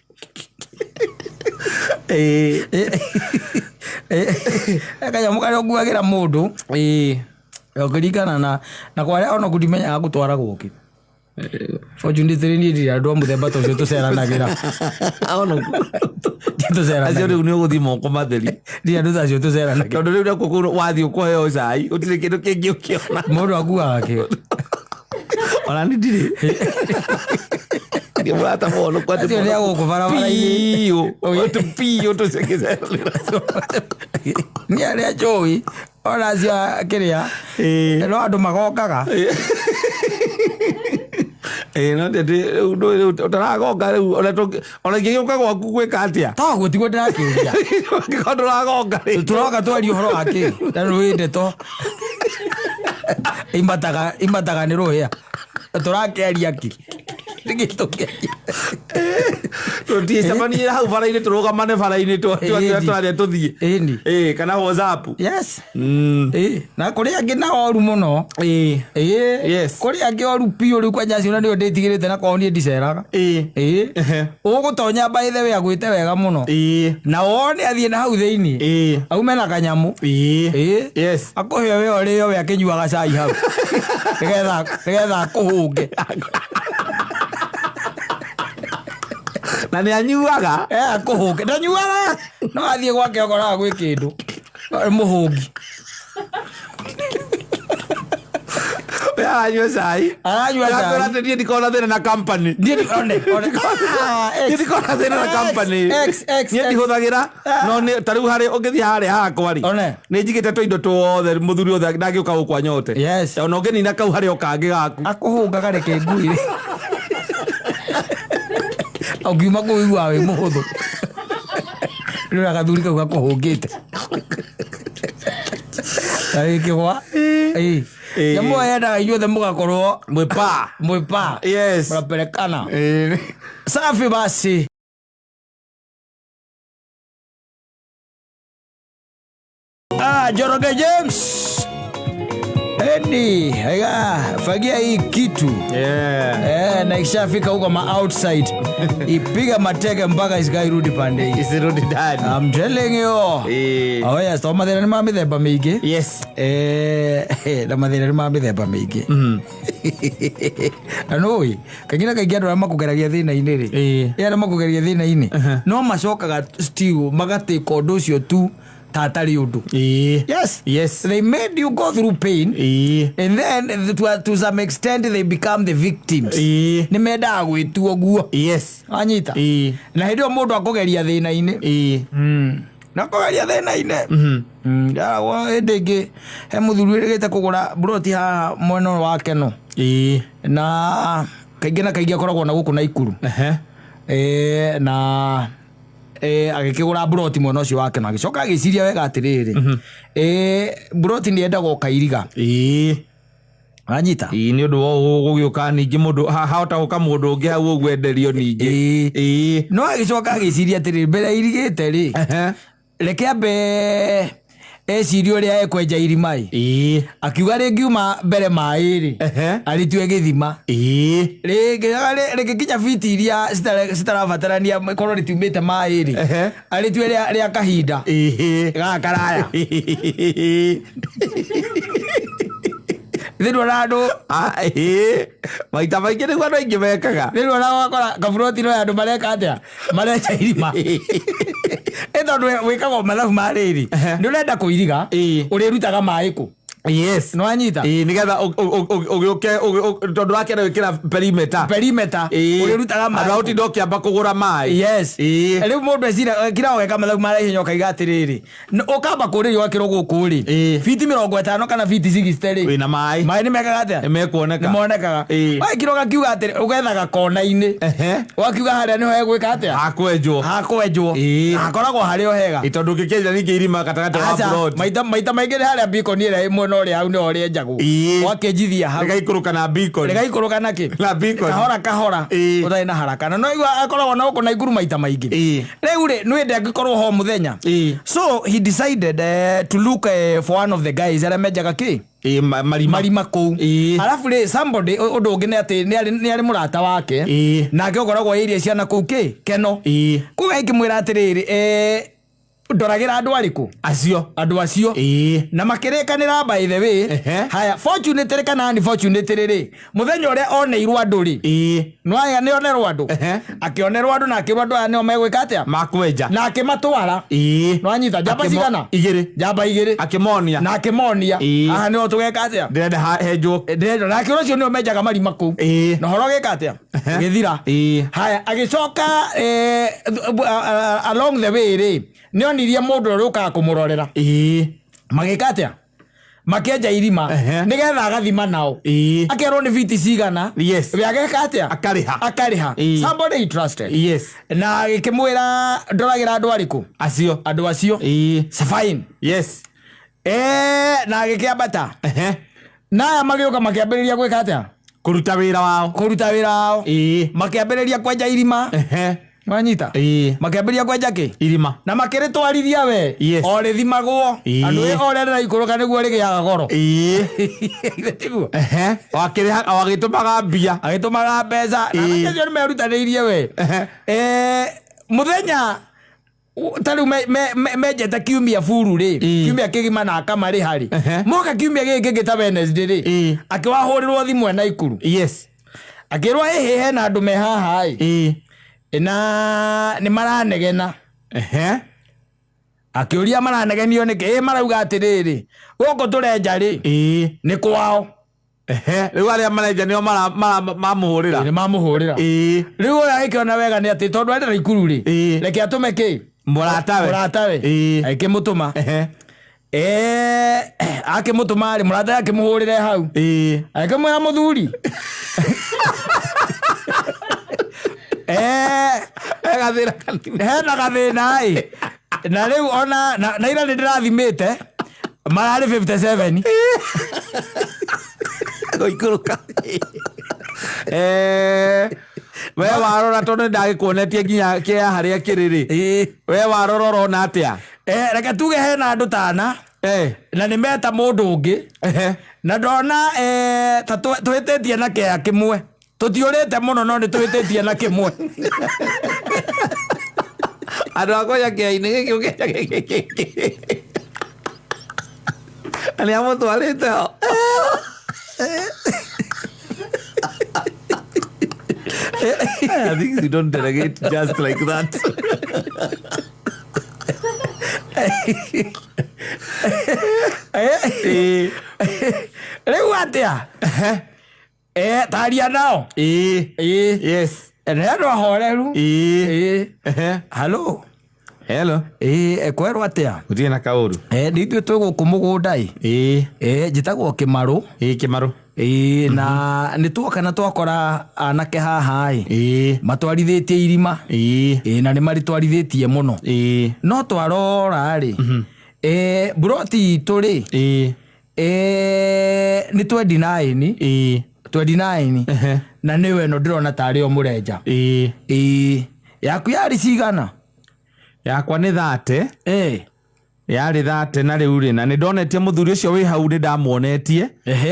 [SPEAKER 1] kanyamũ karĩa ũkuagĩra mũndũ ũkĩringana na kwarĩa ona kũdimenyaga gũtwara gũkĩ fortunately niĩ ndirĩ andũ a mũthemba ta ũcio tũceranagĩra
[SPEAKER 2] acio rĩu nĩ ũgũthiĩ moko matheri
[SPEAKER 1] ndirĩ andũ ta acio tũceranagĩra
[SPEAKER 2] tondũ rĩu nakũ wathiĩ ũkũheo cai gũtirĩ kĩndũ kĩngĩ ũkĩona
[SPEAKER 1] mũndũ akuaga kĩo
[SPEAKER 2] ona ndire ndio hata mono kwa
[SPEAKER 1] tu ndio yako barabara hii
[SPEAKER 2] pio tu sekeza
[SPEAKER 1] ni ale joy ona cia kiria no andu magokaga
[SPEAKER 2] no ndete utaragoka riu ona ngigioka gwaku gwika atia
[SPEAKER 1] ta gutigwo ndirakiria
[SPEAKER 2] ngikondo ragoka
[SPEAKER 1] turoka twari uhoro wake na ruinde to imataga ni ruhia turakeria ki ndigitokia
[SPEAKER 2] tuti samani hau faraini turogamane faraini twari tuthie kana WhatsApp
[SPEAKER 1] yes na kuri angi na oru muno yes kuri angi oru pio ri kwa nyasi ndio nditigirite na koni ndiceraga ugutonya by the way agwite wega muno na wone athie na hau theini au mena kanyamu
[SPEAKER 2] yes
[SPEAKER 1] akuhio we orio we akinyuaga cai hau nigetha kuhunge
[SPEAKER 2] na ni anyuaga
[SPEAKER 1] kuhunge ndanyuaga no athie gwake okoraga gwi kindu muhungi
[SPEAKER 2] anyua cai ndie ndikona thina na company
[SPEAKER 1] ndie ndikona
[SPEAKER 2] thina na company ndie ndihuthagira no ni tariu hari ungithii hari hakwa ri ni njigite twindo tuothe muthuri othe ndagiuka gukwa nyote
[SPEAKER 1] yes
[SPEAKER 2] ona ungenina kau hari okangi gaku
[SPEAKER 1] akuhungaga reke nguire augiuma kuigua we muhuthu rĩu agathuri kau gakuhũngĩte agĩkĩgwa nyamũ yendaga inyuothe mũgakorwo mwĩpa
[SPEAKER 2] yes
[SPEAKER 1] mnapelekana safi basi. Njoroge James fagia hii kitu na ikishafika huko ma outside ipiga mateke mpaka isirudi pande hii,
[SPEAKER 2] isirudi ndani.
[SPEAKER 1] I'm telling you. Oh yes, to mathira ni ma mithemba mingi.
[SPEAKER 2] Yes.
[SPEAKER 1] Na mathira ni ma mithemba mingi. Anoi kagina kagia ndo makugeragia thina ini ri na makugeragia thina ini no macokaga still magate kondo cio tu tatari undu. Yes, they made you go through pain and then to some extent they become the victims. Ni meda gwituo guo.
[SPEAKER 2] Yes,
[SPEAKER 1] anyita na hindio mundu akugeria thina ini na kugeria thina ini ya wa ndege he muthuri rigite kugura broti ha mweno wake no na kaingina kaingia koragwo na guku na ikuru na agikigura broti mwena ucio wake na gicoka agiciria wega atiriri broti ni endagwo kairiga anyita
[SPEAKER 2] ni undu wo gugiuka ningi mundu hahota guka mundu ungi hau ugwenderio ningi
[SPEAKER 1] no agicoka agiciria atiriri mbere irigite ri reke ambe ecirio ria ekwenja irimai akiuga ringiuma mbere mai ri aritue githima rigikinya fiti iria citarabatarania korwo ritiumite mai ri aritue ria kahinda gakaraya thirwo randu
[SPEAKER 2] maita maingi niguo andu aingi mekaga
[SPEAKER 1] thirwo na wakora kaburoti no andu mareka atia marecha irima tondu wikagwo mathabu mariri ni urenda kuiriga urirutaga mai ku
[SPEAKER 2] yes
[SPEAKER 1] no anyita
[SPEAKER 2] nigetha ugiuke tondu wake na wikira perimeter
[SPEAKER 1] urirutaga mai
[SPEAKER 2] about ndokiamba kugura mai
[SPEAKER 1] yes riu mundu ecira kira weka mathabu maraihinya ukaiga atiriri ukamba kuririo wakiro guku ri fiti 50 kana fiti 60 ri
[SPEAKER 2] wina mai
[SPEAKER 1] ni mekaga atia
[SPEAKER 2] mekuoneka
[SPEAKER 1] monekaga wakiro gakiuga atiri ugethaga kona-ini wakiuga haria niho egwika atia
[SPEAKER 2] hakwenjwo
[SPEAKER 1] akoragwo hario hega
[SPEAKER 2] tondu ngikenja ningi irima gatagati wa broad
[SPEAKER 1] maita maingi ni haria beacon ire mwena uria hau ni oria njagwo wakenjithia hau
[SPEAKER 2] gaikuruka na ki na beacon
[SPEAKER 1] kahora utai na haraka no igwa akoragwo na uko na iguru maita maingi riu ri ni ende angikorwo ho muthenya so he decided to look for one of the guys aria menjaga ki marima kou alafu ri somebody undu ungi ni ati ni ari murata wake na ngikoragwo iria ciana kou ki keno kuga ikimwira atiriri ndoragira andu ariku
[SPEAKER 2] acio
[SPEAKER 1] andu acio na makirekanira by the way haya fortunate kana unfortunate ri muthenya uria oneirwo andu ri no aya ni onerwo andu akionerwo andu na akirwo andu aya ni omegwika atia makwenja na akimatwara no anyita jamba cigana igiri jamba igiri akimonia na akimonia aha ni otugeka atia ndenda henjwo ndenda na akirwo cio ni omenjaga marima ku no horo geka atia githira haya agicoka along the way ri ni onirie mundu uruka kumurorera magika atia makenja irima nigetha agathima nao akerwo ni fiti cigana we ageka atia akariha somebody he trusted na agikimwira ndoragira andu ariku andu acio fine na agikiambata na magioka makiambiriria gwika atia kuruta wira wao makiambiriria kwenja irima Manyita makiambiria kwenja ki irima na makiritwarithia we orithimagwo andu orera ikuruka niguo rigiaga goro tiguo agitumaga mbia agitumaga mbeca na macio ni merutaniirie we muthenya tariu menjete kiumia furu ri kiumia kigima na akamari hari moka kiumia giki gita Wednesday ri akiwahurirwo thimu na ikuru akirwa hena andu me haha na ni maranegena akiuria maranegenio niki marauga atiriri goko turenja ri ni kwao riu aria marenja nio mamuhurira ni mamuhurira riu oya ikiona wega ni ati tondu endera ikuru ri reke atume ki muratawe akimutuma akimutuma ri muratawe akimuhurire hau akimwira muthuri hena gathina na riu ona na ira ni ndirathimite marari 57 goikuruka we warora tondu ndagikuonetie nginya kia haria kiriri we warora rona atia reke tuge hena andu tana na ni meta mundu ungi na ndona ta twitetie na kia kimwe tutiurite muno no ni twitetie na kimwe andu akoya kia-ini giki ani amutwarite ho I think you don't delegate just like that. Riu atia taria nao yes endo ahoreru hello ekwerwo atia utie na kauru nithu twiguku mugunda njitagwo Kimaru na nituoka na twakora anake haha matwarithitie irima na ni maritwarithitie muno no twarora ri broti turi ni 29 na niwe no ndirona tari o murenja yaku yari cigana yakwa ni 30 yari 30 na riu ri na ni ndonetie muthuri ucio wi hau ni ndamuonetie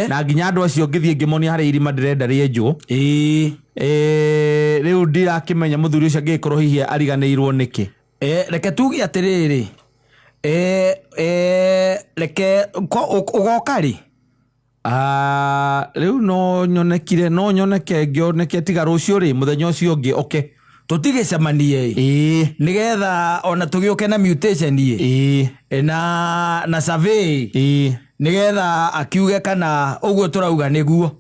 [SPEAKER 1] na nginya andu acio ngithie ngimonia hari irima ndirenda rienjwo riu ndirakimenya muthuri ucio ngikorwo hihi ariganirwo niki reke tugi atiriri reke ugoka ri riu no nyoneke ngioneke tiga rucio ri muthenya ucio ngi okay tutigicemanie nigetha ona tugiuke na mutation na survey nigetha akiuge kana uguo turauga niguo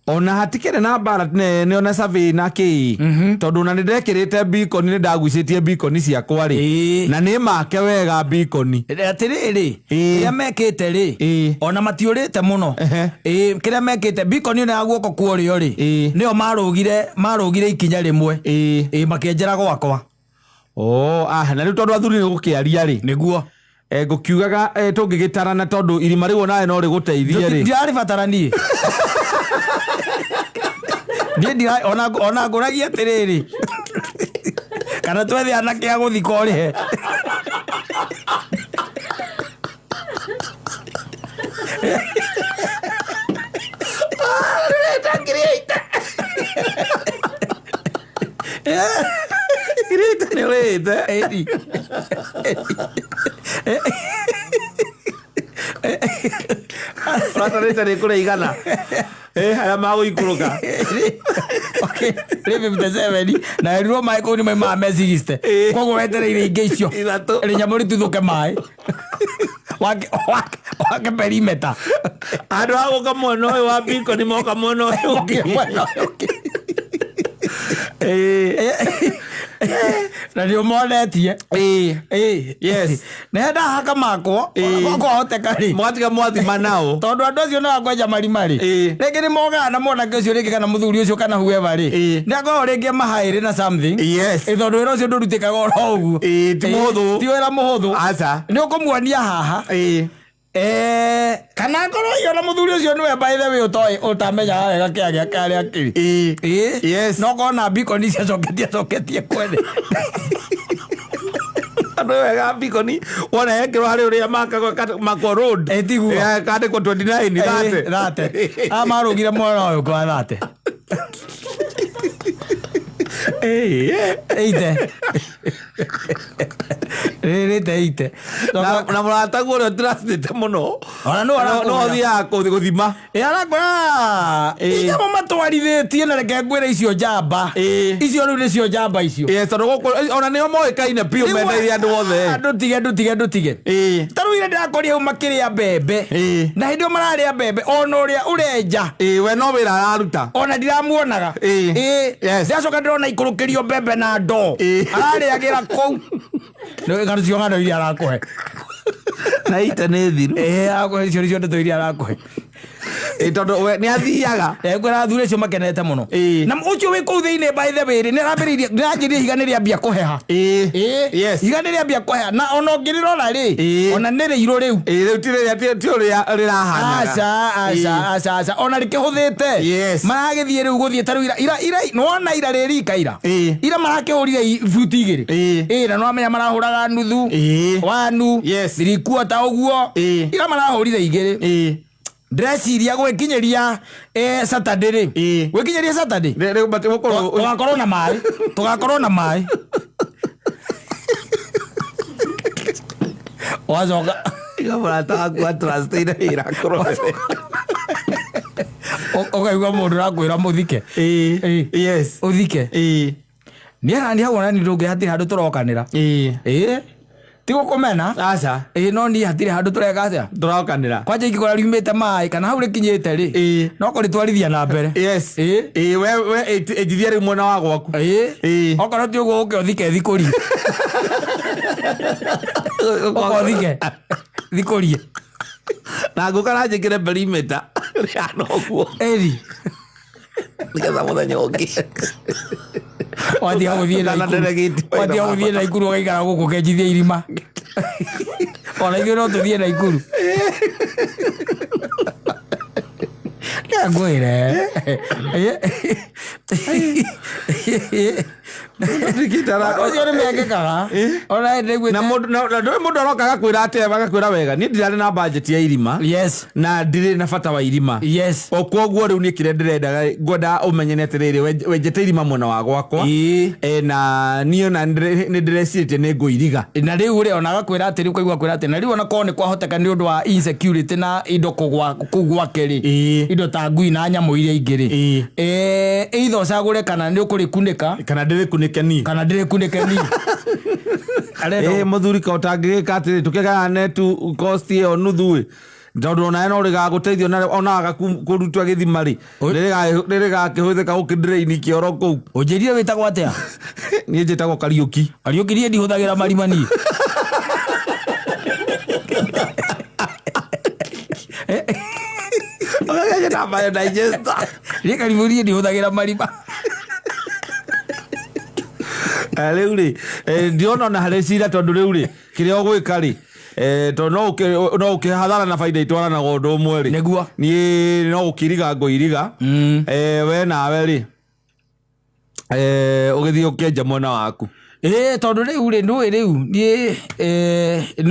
[SPEAKER 1] ona hatikire na bara ne ona survey na ki tondu na ndekirite beacon ni ndagucitie beacon ciakwa ri na ni make wega beacon atiriri ya mekite ri ona matiurite muno kire mekite beacon ni na guoko kuorio ri nio marugire ikinya rimwe makienjera gwakwa na riu tondu athuri ni gukiaria ri niguo ngukiugaga tungigitarana tondu irima riu nae no riguteithie ri ndirari bataranie Dia ona nguragia atiriri kana twethi anake a guthika urihe Kirita ni rete
[SPEAKER 2] Ratarita ni kule igana. Haya mago ikuruka.
[SPEAKER 1] Okay, rebe mtazameni na ruo mai ko ni mai ma mesigiste. Kogo wetere icio. Ere nyamuri tuthuke mai. Wake perimeta.
[SPEAKER 2] Ado hago kama no wa biko ni moka mono.
[SPEAKER 1] Na ndio monetie yes nenda haka makwo goko hoteka ri
[SPEAKER 2] mwathi manao
[SPEAKER 1] tondu andu acio na ngweja marima ri rĩngĩ nĩ mogaga na mwanake ũcio rĩngĩ kana mũthuri ũcio kana whoever ri nĩ akoragwo rĩngĩ mahaĩrĩ na something tondu wĩra ũcio ndũrutĩkaga oro ũguo ti wĩra mũhũthũ nĩ ũkũmuonia haha kana ngoro iyo na muthuri ucio niwe by the way utamenya wega kĩagia karĩa kĩrĩ yes no kona bikoni coketie kwene
[SPEAKER 2] andũ wega bikoni wona yekĩrwo harĩ ũrĩa makwo road kandĩkwo 29
[SPEAKER 1] thate marũgire mwena ũyũ kwa thate eite ite
[SPEAKER 2] na mũrataguo ũrĩa ũtiracitĩte mũno no thiaga gũthima
[SPEAKER 1] arakora inyamo matwarithĩtie na reke ngwĩre icio njamba icio rĩu nĩcio njamba icio
[SPEAKER 2] tondũ gũkũ ona nĩo moĩkaine biũ mendeire andũ othe
[SPEAKER 1] ndutige tarĩu ire ndĩrakoria hau makĩrĩa mbembe na hĩndĩ ĩyo mararĩa mbembe ona ũrĩa ũrenja
[SPEAKER 2] we no wĩra araruta
[SPEAKER 1] ona ndiramuonaga ndacoka ndĩrona ikũrũkĩrio mbembe na ndoo ararĩagĩra kũu ngano cio ngano iria arakũhe
[SPEAKER 2] na ita nĩ thiru
[SPEAKER 1] akũhe icio nĩcio ndeto iria arakũhe
[SPEAKER 2] tondu we nĩ athiaga
[SPEAKER 1] ngwĩra athuri acio makenete mũno na ũcio wĩ kũu thĩinĩ by the way nĩranjĩrĩria higa nĩ rĩambia kũheha higa nĩ rĩambia kũheha na ona ũngĩrĩrora rĩ ona nĩ rĩirũ rĩu
[SPEAKER 2] ti ũrĩa rĩrahanaga
[SPEAKER 1] aca ona rĩkĩhũthĩte maragĩthiĩ rĩu gũthiĩ tarĩu ira nĩwona ira rĩrika ira marakĩhũrire buti igĩrĩ na nĩwamenya marahũraga nuthu wanu thirikuota ũguo ira marahũrire igĩrĩ ndreciria gwĩkinyĩria Saturday rĩ gwĩkinyĩria Saturday tugakorwo na maĩ wacoka
[SPEAKER 2] mũrata waku atrustĩire wĩra kũrore
[SPEAKER 1] ũkaigua mũndũ ũrakwĩra mũthike ũthike nĩ arani hau ona nĩ ndũngĩhatirĩ handũ tũrokanĩra tigo kũmena
[SPEAKER 2] aca
[SPEAKER 1] no niĩ hatirĩ handũ tũreka atĩa
[SPEAKER 2] tũrokanĩra
[SPEAKER 1] kwanja ingĩkora riumĩte maĩ kana hau rĩkinyĩte rĩ no kũrĩtwarithia na mbere
[SPEAKER 2] we ĩnjithia rĩu mwena wa gwaku
[SPEAKER 1] okorwo ti ũguo ũke ũthike thikũrie ũkothike thikũrie
[SPEAKER 2] na ngũka na njĩkĩre perimeta rĩana ũguo nĩgetha mũthenya ũngĩ
[SPEAKER 1] wathiga gũthiĩ na ikuru ũgaikara gũkũ kenjithia irima ona ithuĩ no tũthiĩ na ikuru ngwĩre ũcio nĩ mekĩkaga
[SPEAKER 2] na mũndũ arokaga kwĩra atĩ agakwĩra wega niĩ ndirarĩ na budget ya irima na ndirĩ na bata wa irima o kwoguo rĩu niĩ kĩrĩa ndĩrendaga ngwenda ũmenye nĩ atĩrĩrĩ wenjete irima mwena wa gwakwa na niĩ ona nĩ ndĩrecirĩtie nĩ ngũiriga
[SPEAKER 1] na rĩu rĩ ona agakwĩra atĩ rĩu kaigua kwĩra atĩ na rĩu ona korwo nĩ kwahoteka nĩ ũndũ wa insecurity na indo kũu gwake rĩ indo ta ngui na nyamũ iria ingĩ rĩ either ũcagũre kana nĩ ũkũrĩkunĩka
[SPEAKER 2] kana ndĩrĩkunĩke niĩ mũthuri ka ũtangĩgĩka atĩrĩ tũkĩgayane tu cost ĩyo nuthu ĩ tondũ onawe no rĩgagũteithia onaga kũrutwo gĩthima rĩ rĩrĩgakĩhũthĩka gũkĩndĩrĩini kĩoro kũu
[SPEAKER 1] ũnjĩrire wĩtagwo atĩa
[SPEAKER 2] niĩ njĩtagwo Kariũki
[SPEAKER 1] niĩ ndihũthagĩra marima niĩ niĩ Kariũki niĩ ndihũthagĩra marima
[SPEAKER 2] rĩu rĩ ndiona ona harĩ cira tondũ rĩu rĩ kĩrĩa ũgwĩka rĩ tondũ no ũkĩhathara na baida itwaranaga ũndũ ũmwe rĩ
[SPEAKER 1] nĩguo
[SPEAKER 2] niĩ no gũkĩiriga ngũiriga we nawe rĩ ũgĩthiĩ ũkĩenja mwena waku
[SPEAKER 1] tondu riu ni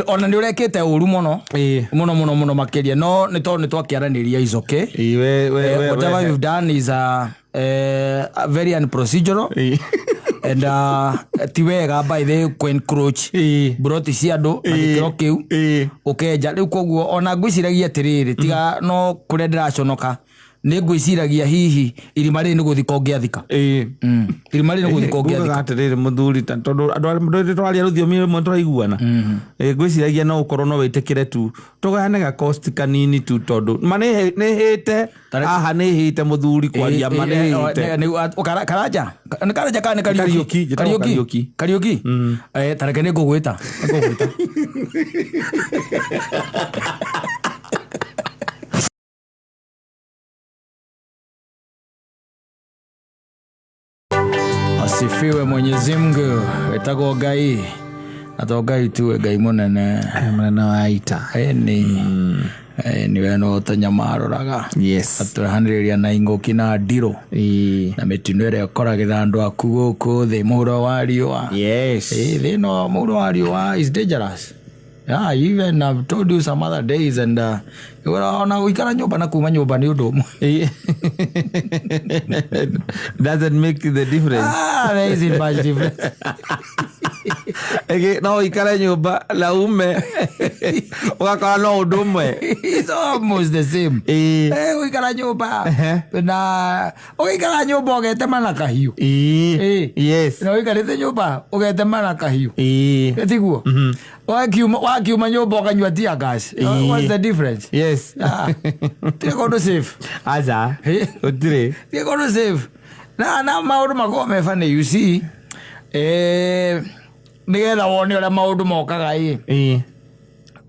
[SPEAKER 1] ona ni urekete uru muno muno makiria no ni tondu twakiaraniria icoke whatever you've done is very unprocedural and ti wega by the encroach broti cia andu na gikiro kiu ukenja riu koguo ona ngwiciragia atiriri tiga no kure ndiraconoka ni ngwiciragia hihi irima ri ni guthika ungiathika irima ri ni guthika ungiathika
[SPEAKER 2] atiriri muthuri tondu andu twaria ruthiomi mwe turaiguana ngwiciragia no ukorwo no witikire tu tugane ga cost kanini tu tondu mane ni hite aha ni hite muthuri kwaria mane hite
[SPEAKER 1] karanja kana Kariuki tareke ni ngugwita Asifiwe Mwenyezi Mungu. Etagwo Ngai. Atho Ngai tu Ngai munene wa ita. Ni weno tanyamaruraga.
[SPEAKER 2] Yes.
[SPEAKER 1] Aturahaniriria na ingoki na ndiro. Na mitino ire koragitha andu aku guku thi muhuro wa riua.
[SPEAKER 2] Yes.
[SPEAKER 1] Thi no muhuro wa riua is dangerous. Yeah, even I've told you some other days and ona uikara nyumba na kuma nyumba ni undu umwe.
[SPEAKER 2] Doesn't make the difference.
[SPEAKER 1] There isn't much difference.
[SPEAKER 2] No uikara nyumba la ume ukakora no undu umwe.
[SPEAKER 1] It's almost the same. Uikara nyumba na uikara nyumba ugetema na kahiu.
[SPEAKER 2] Yes.
[SPEAKER 1] Na uikarite nyumba ugetema na kahiu. Etiguo. Wakiuma nyumba ukanyua tear gas. What's the difference?
[SPEAKER 2] Yes.
[SPEAKER 1] They're going to save.
[SPEAKER 2] Aza. Utire.
[SPEAKER 1] They're going to save. Na maundu mako mefane you see. Nigetha wone ora maundu mokaga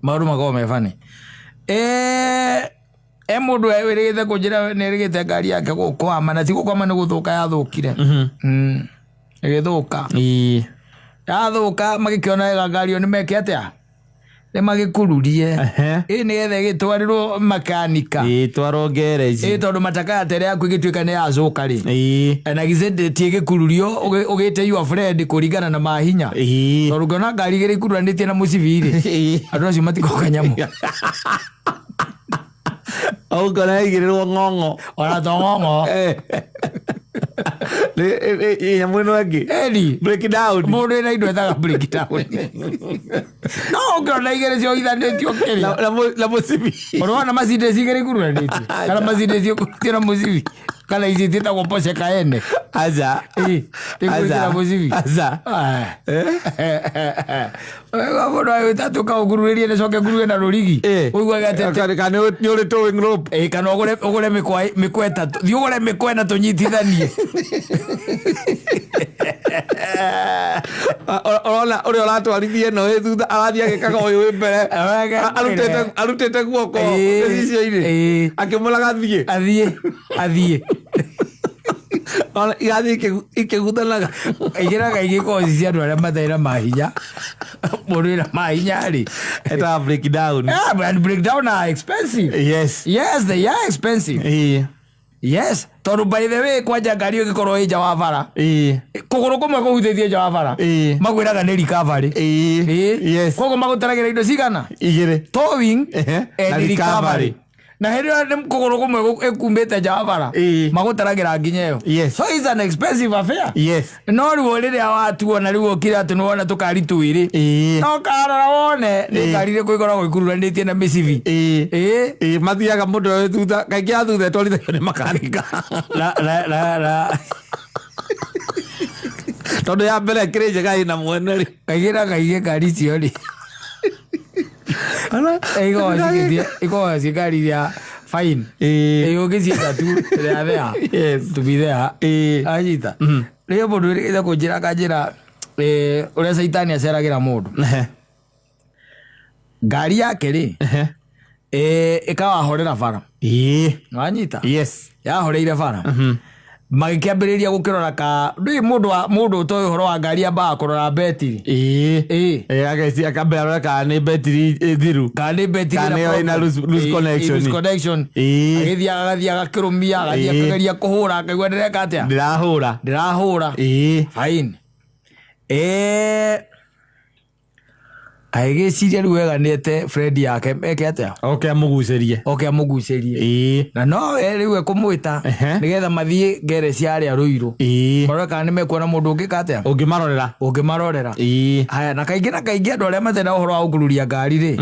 [SPEAKER 1] maundu mako mefane. Mundu wirigite kunjira nirigite ngari yake gukwama na ti gukwama ni guthuka yathukire. Igithuka. Yathuka magikiona ngari ni meke atia ni magikururie nigetha gitwarirwo makanika
[SPEAKER 2] twaro garage
[SPEAKER 1] tondu mataka tere yaku igituika ni yacoka ri na gicendetie gikururio ugite your friend kuringana na mahinya tondu ngona ngari giri kuruanitie na mucibi ri andu acio matikoka nyamu
[SPEAKER 2] au kana igirirwo ngongo
[SPEAKER 1] ona to ngongo
[SPEAKER 2] nyamu ino angi break down
[SPEAKER 1] mundu ina indo etaga break down no ngona igere cio ithanitio kiria
[SPEAKER 2] la mucibi
[SPEAKER 1] ona macinde cigere kuruanitie kana macinde cio kutira mucibi kana ici titagwo poce kaene
[SPEAKER 2] aza
[SPEAKER 1] aza mucibi
[SPEAKER 2] aza
[SPEAKER 1] mundu ayo tatuka ugururie ne coke nguruwe na rurigi uigua gatete
[SPEAKER 2] kana ni uri towing rope
[SPEAKER 1] kana ugure mikwa etatu thi ugure mikwa na tunyitithanie
[SPEAKER 2] ona uri oratwarithie no thutha arathia gikaga uyu wi mbere arutete guoko gicicio-ini akimulaga athie ona igathie ikiguthanaga
[SPEAKER 1] igiraga igikoci cia andu aria mataira mahinya mundu ina mahinya ri
[SPEAKER 2] eta break down
[SPEAKER 1] and break down are expensive.
[SPEAKER 2] Yes
[SPEAKER 1] they are expensive. Yes tondu by the way kwanja ngari ugikorwo ija wa bara kuguru kumwe kuhutithie ja wa bara magwiraga ni recovery
[SPEAKER 2] yes
[SPEAKER 1] koguo magutaragira indo cigana
[SPEAKER 2] igire
[SPEAKER 1] towing and recovery na herio ni kuguru kumwe ekumbite ja wa bara magutaragira nginya yo so it's an expensive affair.
[SPEAKER 2] Yes
[SPEAKER 1] no riu riria watuo na riu ukira atu ni wona tukari twiri no karora wone ni ngari ri kuikoragwo ikururanitie na micibi
[SPEAKER 2] mathiaga mundu thutha kaingi athutha twarithagio ni makanika
[SPEAKER 1] la
[SPEAKER 2] tondu ya mbere kiri njega ina mwene ri
[SPEAKER 1] kaige ngari cio ri iko ngari ya fine ugicienda tu there to be there ajita rio mundu ri kunjira kanjira uria saitani aceragira mundu ngari yake ri ikawahorera bara wanyita yahoreire bara magikiambiriria gukirora ka ndui mundu utoy horo wa ngari amba kurora betiri
[SPEAKER 2] ageci akambera ka ni betiri thiru
[SPEAKER 1] ka ni betiri
[SPEAKER 2] kana ina lose
[SPEAKER 1] connection agithia agakirumia agathia kageria kuhura akaigwa ndireka atia ndirahura fine agĩciria rĩu eganĩte friend yake eke atĩa amũgucĩrie na no rĩu ekũmwĩta nĩgetha mathiĩ ngere cia arĩa Rũirũ marore kana nĩ mekuona mũndũ ũngĩka atĩa ũngĩmarorera haya na kaingĩ andũ arĩa matenda ũhoro wa gũkururia ngari rĩ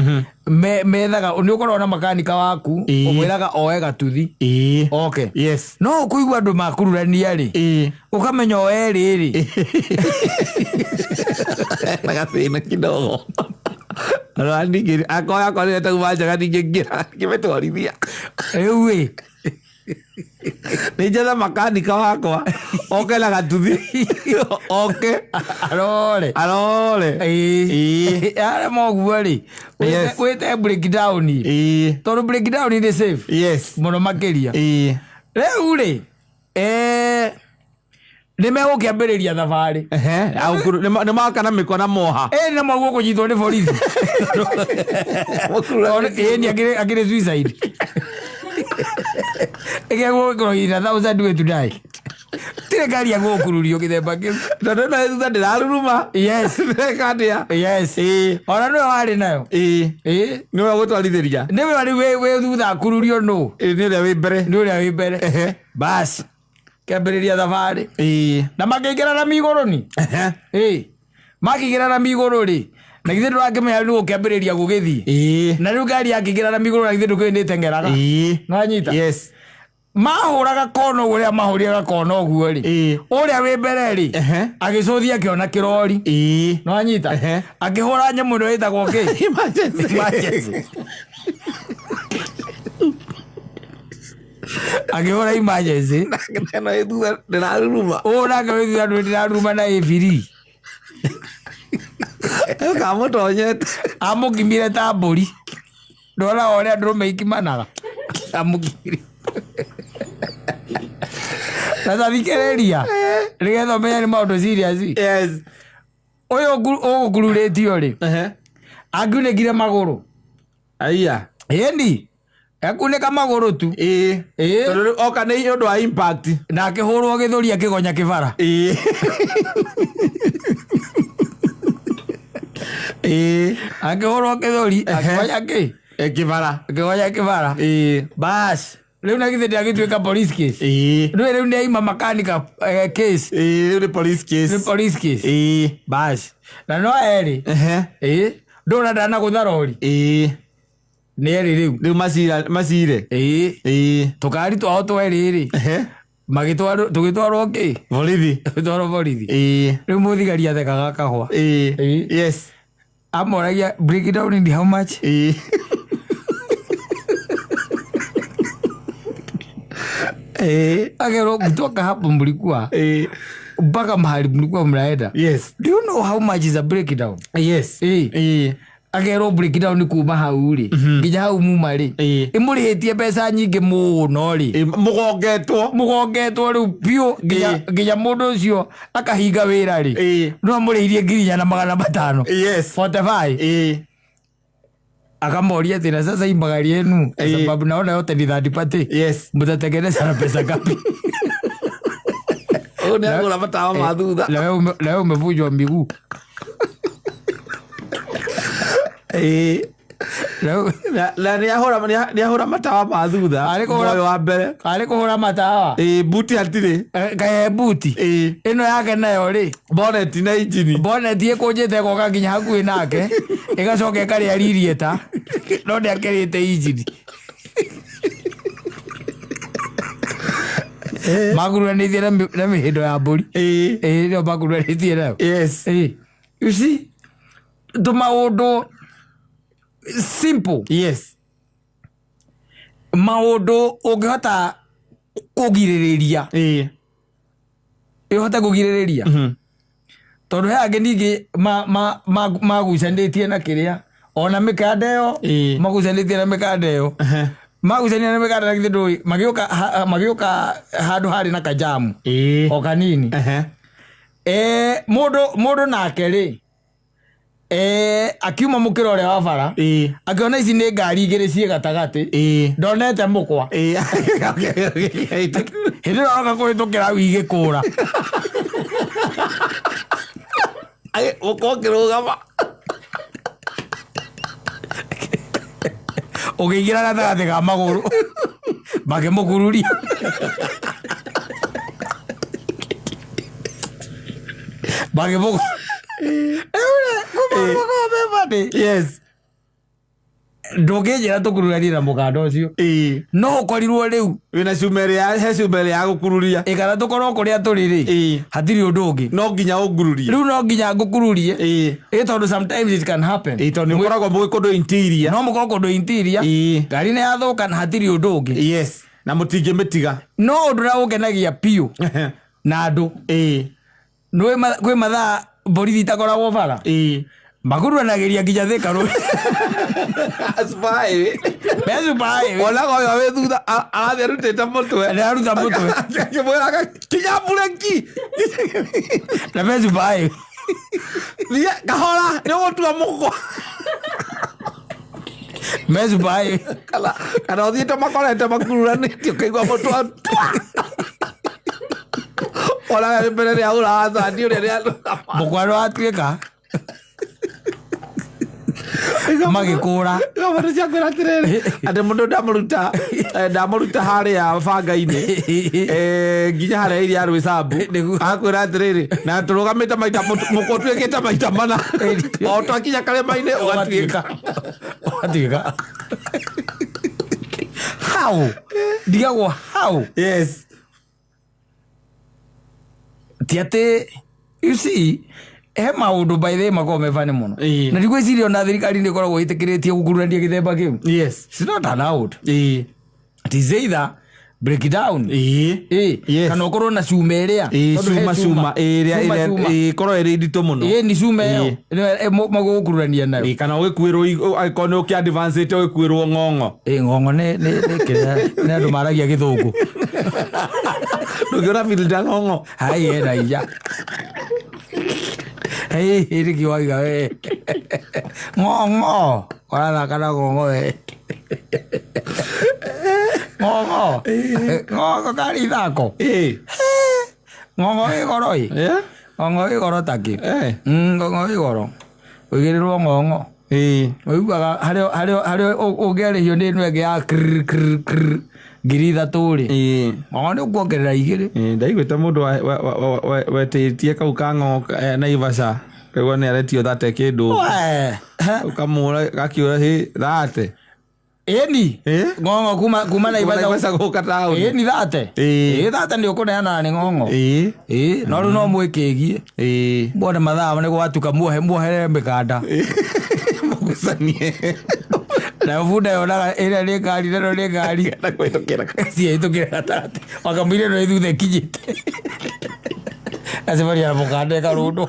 [SPEAKER 1] methaga nĩ ũkorwo na makanika waku ũmwĩraga oe gatuthi no ũkũigua andũ makururania rĩ ũkamenya oe rĩrĩ
[SPEAKER 2] na gathĩna kidogo akoya korete kumanjaga ningĩngira ngĩmĩtwarithia
[SPEAKER 1] rĩu
[SPEAKER 2] nĩ njetha makanika wakwa oke na gatuthi oke
[SPEAKER 1] arore arĩa moguo rĩ wĩte breakdown tondũ breakdown nĩ safe mũno makĩria rĩu rĩ nĩmegũkĩambĩrĩria thabarĩ
[SPEAKER 2] nĩmaka na mĩkona moha
[SPEAKER 1] nĩ maguo kũnyitwo nĩ borithi akĩrĩ suicide ĩgegũkĩrohina 1000 way to die tirĩ ngari agũkururio gĩthemba kĩu
[SPEAKER 2] tondũ no thutha ndĩraruruma
[SPEAKER 1] ona nĩwe warĩ nayo
[SPEAKER 2] nĩwe gũtwarithĩria
[SPEAKER 1] nĩwe wĩ thutha akururio nũ
[SPEAKER 2] nĩ ũrĩa wĩ mbere
[SPEAKER 1] basi kĩambĩrĩria thabarĩ na makĩingĩra na migũrũ ni makĩingĩra na migũrũ rĩ na githĩ ndũrakĩmenya nĩ gũkĩambĩrĩria gũgĩthiĩ na rĩu ngari yakĩingĩra na migũrũ na githĩ ndũkĩũĩ nĩteng'eraga nĩwanyita mahũraga kona ũrĩa mahũrĩaga kona ũguo rĩ ũrĩa wĩ mbere rĩ agĩcũthia akĩona kĩrori nĩwanyita akĩhũra nyamũ ĩno ĩtagwo kĩ emergency akĩhũra emergency ndĩraruruma na ĩbiri
[SPEAKER 2] kamũtonyete
[SPEAKER 1] amũkimire ta mbũri ndona ũrĩa ndũrũme ikimanaga amũkimire na tathikĩrĩria nĩgetha ũmenya nĩ maũndũ serious ũyũ ũgũkururĩtio rĩ angiunĩkire magũrũ ĩni ekunĩka magũrũ tu
[SPEAKER 2] tondũ oka nĩ ũndũ wa impact
[SPEAKER 1] na akĩhũrwo gĩthũri akĩgonya kĩbara akĩhũrwo gĩthũri akĩgonya kĩbara bas rĩu na githĩ ndĩagĩtuĩka police case rĩu nĩ aima makanika case
[SPEAKER 2] rĩu nĩ police case
[SPEAKER 1] bas na no erĩ ndũna ndanagũtha rori nĩ erĩ
[SPEAKER 2] rĩu macire
[SPEAKER 1] tũkari twao twerĩ tũgĩtwarwo kĩ borithi rĩu mũthigari athekaga kahũa amoragia breakdown in how much agerwo kutoka hapo mlikuwa mpaka mahali mlikuwa mnaenda do you know how much is a breakdown agerwo breakdown kuma hau rĩ nginya hau muma rĩ ĩmũrĩhĩtie mbeca nyingĩ mũno rĩ mũgongetwo rĩu biũ nginya mũndũ ũcio akahinga wĩra rĩ no amũrĩhirie 4,545 akamoria tena sasa hii magari yenu sababu naona yote ni third party mtatengeneza na pesa ngapi
[SPEAKER 2] unagula matawa madhudha
[SPEAKER 1] leo umevunjwa miguu
[SPEAKER 2] na nĩahũra matawa ma thutha moyo wa mbere
[SPEAKER 1] arĩ kũhũra matawa
[SPEAKER 2] buti hatirĩ
[SPEAKER 1] kae buti ĩno yake nayo rĩ
[SPEAKER 2] bonnet na injini
[SPEAKER 1] bonnet ĩkũnjĩte goka nginya hakuhĩ nake ĩgacoka ĩkarĩa ririeta no ndĩakĩrĩte injini makururanĩtie na mĩhĩndo ya mbũri nĩo makururanĩtie nayo you see tũmaũndũ simple maũndũ ũngĩhota kũgirĩrĩria ũhote kũgirĩrĩria tondũ he angĩ ningĩ magucanĩtie na kĩrĩa ona mĩkanda ĩyo magucanĩtie na mĩkanda ĩyo magucania na mĩkanda na githĩ ndũĩ magĩũka handũ harĩ na kajamu o kanini mũndũ nake rĩ akiuma mũkĩra ũrĩa wa bara akĩona ici nĩ ngari igĩrĩ ciĩ gatagatĩ ndonete mũkwa hĩndĩ ĩyo oka kũhĩtũkĩra wigĩkũra
[SPEAKER 2] Ũkongĩrũgama
[SPEAKER 1] ũkĩingĩra gatagatĩ ka magũrũ makĩmũkururia yes ndũngĩnjĩra tũkururanie na mũkanda ũcio no ũkorirwo rĩu
[SPEAKER 2] wĩna cuma ĩrĩa ya gũkururia
[SPEAKER 1] kana tũkorwo kũrĩa tũrĩ rĩ hatirĩ ũndũ ũngĩ
[SPEAKER 2] no nginya ũngururie
[SPEAKER 1] rĩu no nginya ngũkururie tondũ sometimes it can happen
[SPEAKER 2] tondũ nĩ mũkoragwo mũgĩ kũndũ interior
[SPEAKER 1] no mũkorwo kũndũ interior ngari nĩ yathũka na hatirĩ ũndũ ũngĩ
[SPEAKER 2] yes na mũtingĩmĩtiga
[SPEAKER 1] no ũndũ ũrĩa ũkenagia piũ na andũ kwĩ mathaa borithi itakoragwo bara makuruanagĩria nginya Thika Road
[SPEAKER 2] onaga ũyũ wĩ thutha arathiĩ arutĩte mũtwe
[SPEAKER 1] nĩaruta mũtwe
[SPEAKER 2] akĩmwĩraga kinya bureki
[SPEAKER 1] na Bezubaĩ
[SPEAKER 2] kahora nĩ gũtua mũkwa
[SPEAKER 1] Bezubaĩ
[SPEAKER 2] kana ũthiĩte makorete makururanĩtio ũkaigua mũtwe onaga mbere rĩa ũrathani ũrĩa rĩa
[SPEAKER 1] mũkwano watuĩka magĩkũra
[SPEAKER 2] mũndũ ciakwĩra atĩrĩrĩ atĩ mũndũ ndamũruta harĩa banga-inĩ nginya harĩa iria rwĩcambu akwĩra atĩrĩrĩ na tũrũgamĩte maita mũkũ tuĩkĩte maita mana o twakinya karĩma-inĩ
[SPEAKER 1] ũgatuĩka hau ndigagwo hau
[SPEAKER 2] yes
[SPEAKER 1] ti atĩ you see he maũndũ by the way makoragwo me funny mũno na ndigwĩciria ona thirikari nĩ ĩkoragwo ĩtĩkĩrĩtie gũkururania gĩthemba kĩu
[SPEAKER 2] yes
[SPEAKER 1] it's not allowed it is either break down kana ũkorwo na cuma ĩrĩa
[SPEAKER 2] cuma ĩrĩa ĩkorwo ĩrĩ nditũ mũno
[SPEAKER 1] ni cuma ĩyo magũgũkururania nayo
[SPEAKER 2] kana ũgĩkuĩrwo angĩkorwo nĩ ũkĩ-advance-ĩte ũgĩkuĩrwo ng'ong'o
[SPEAKER 1] ng'ong'o nĩ andũ maragia gĩthũngũ
[SPEAKER 2] ndũngĩona filda ng'ong'o
[SPEAKER 1] ena iya ĩrĩ kĩwaiga we ng'ong'o warathaka na ng'ong'o we ng'ong'o kari ithako ng'ong'o ĩ goro ng'ong'o ĩ goro takĩ ng'ong'o ĩ goro ũigĩrĩrwo ng'ong'o ũiguaga harĩa ũngĩarĩhio nĩ ĩno ĩngĩ ya ngiri 3 rĩ ng'ong'o nĩ ũkuongerera 2
[SPEAKER 2] ndaiguĩte mũndũ wetĩtie kau ka ng'ong'o Naivasha kaigua nĩ aretio 30 kĩndũ ũkamũra gakiũra 30
[SPEAKER 1] ĩni ng'ong'o kuma
[SPEAKER 2] Naivasha gũka taũni
[SPEAKER 1] ĩni 30 nĩ ũkũneana nĩ ng'ong'o no rĩu no mwĩkĩgie mwone mathaa nĩ gwatuka muohere mĩkanda
[SPEAKER 2] mũgucanie
[SPEAKER 1] na bunda yonaga ĩrĩa nĩ ngari neno nĩ ngari ciahĩtũkĩra gatagatĩ wakamũire no ĩthutha ĩkinyĩte acimaria mũkanda ĩkarũndũ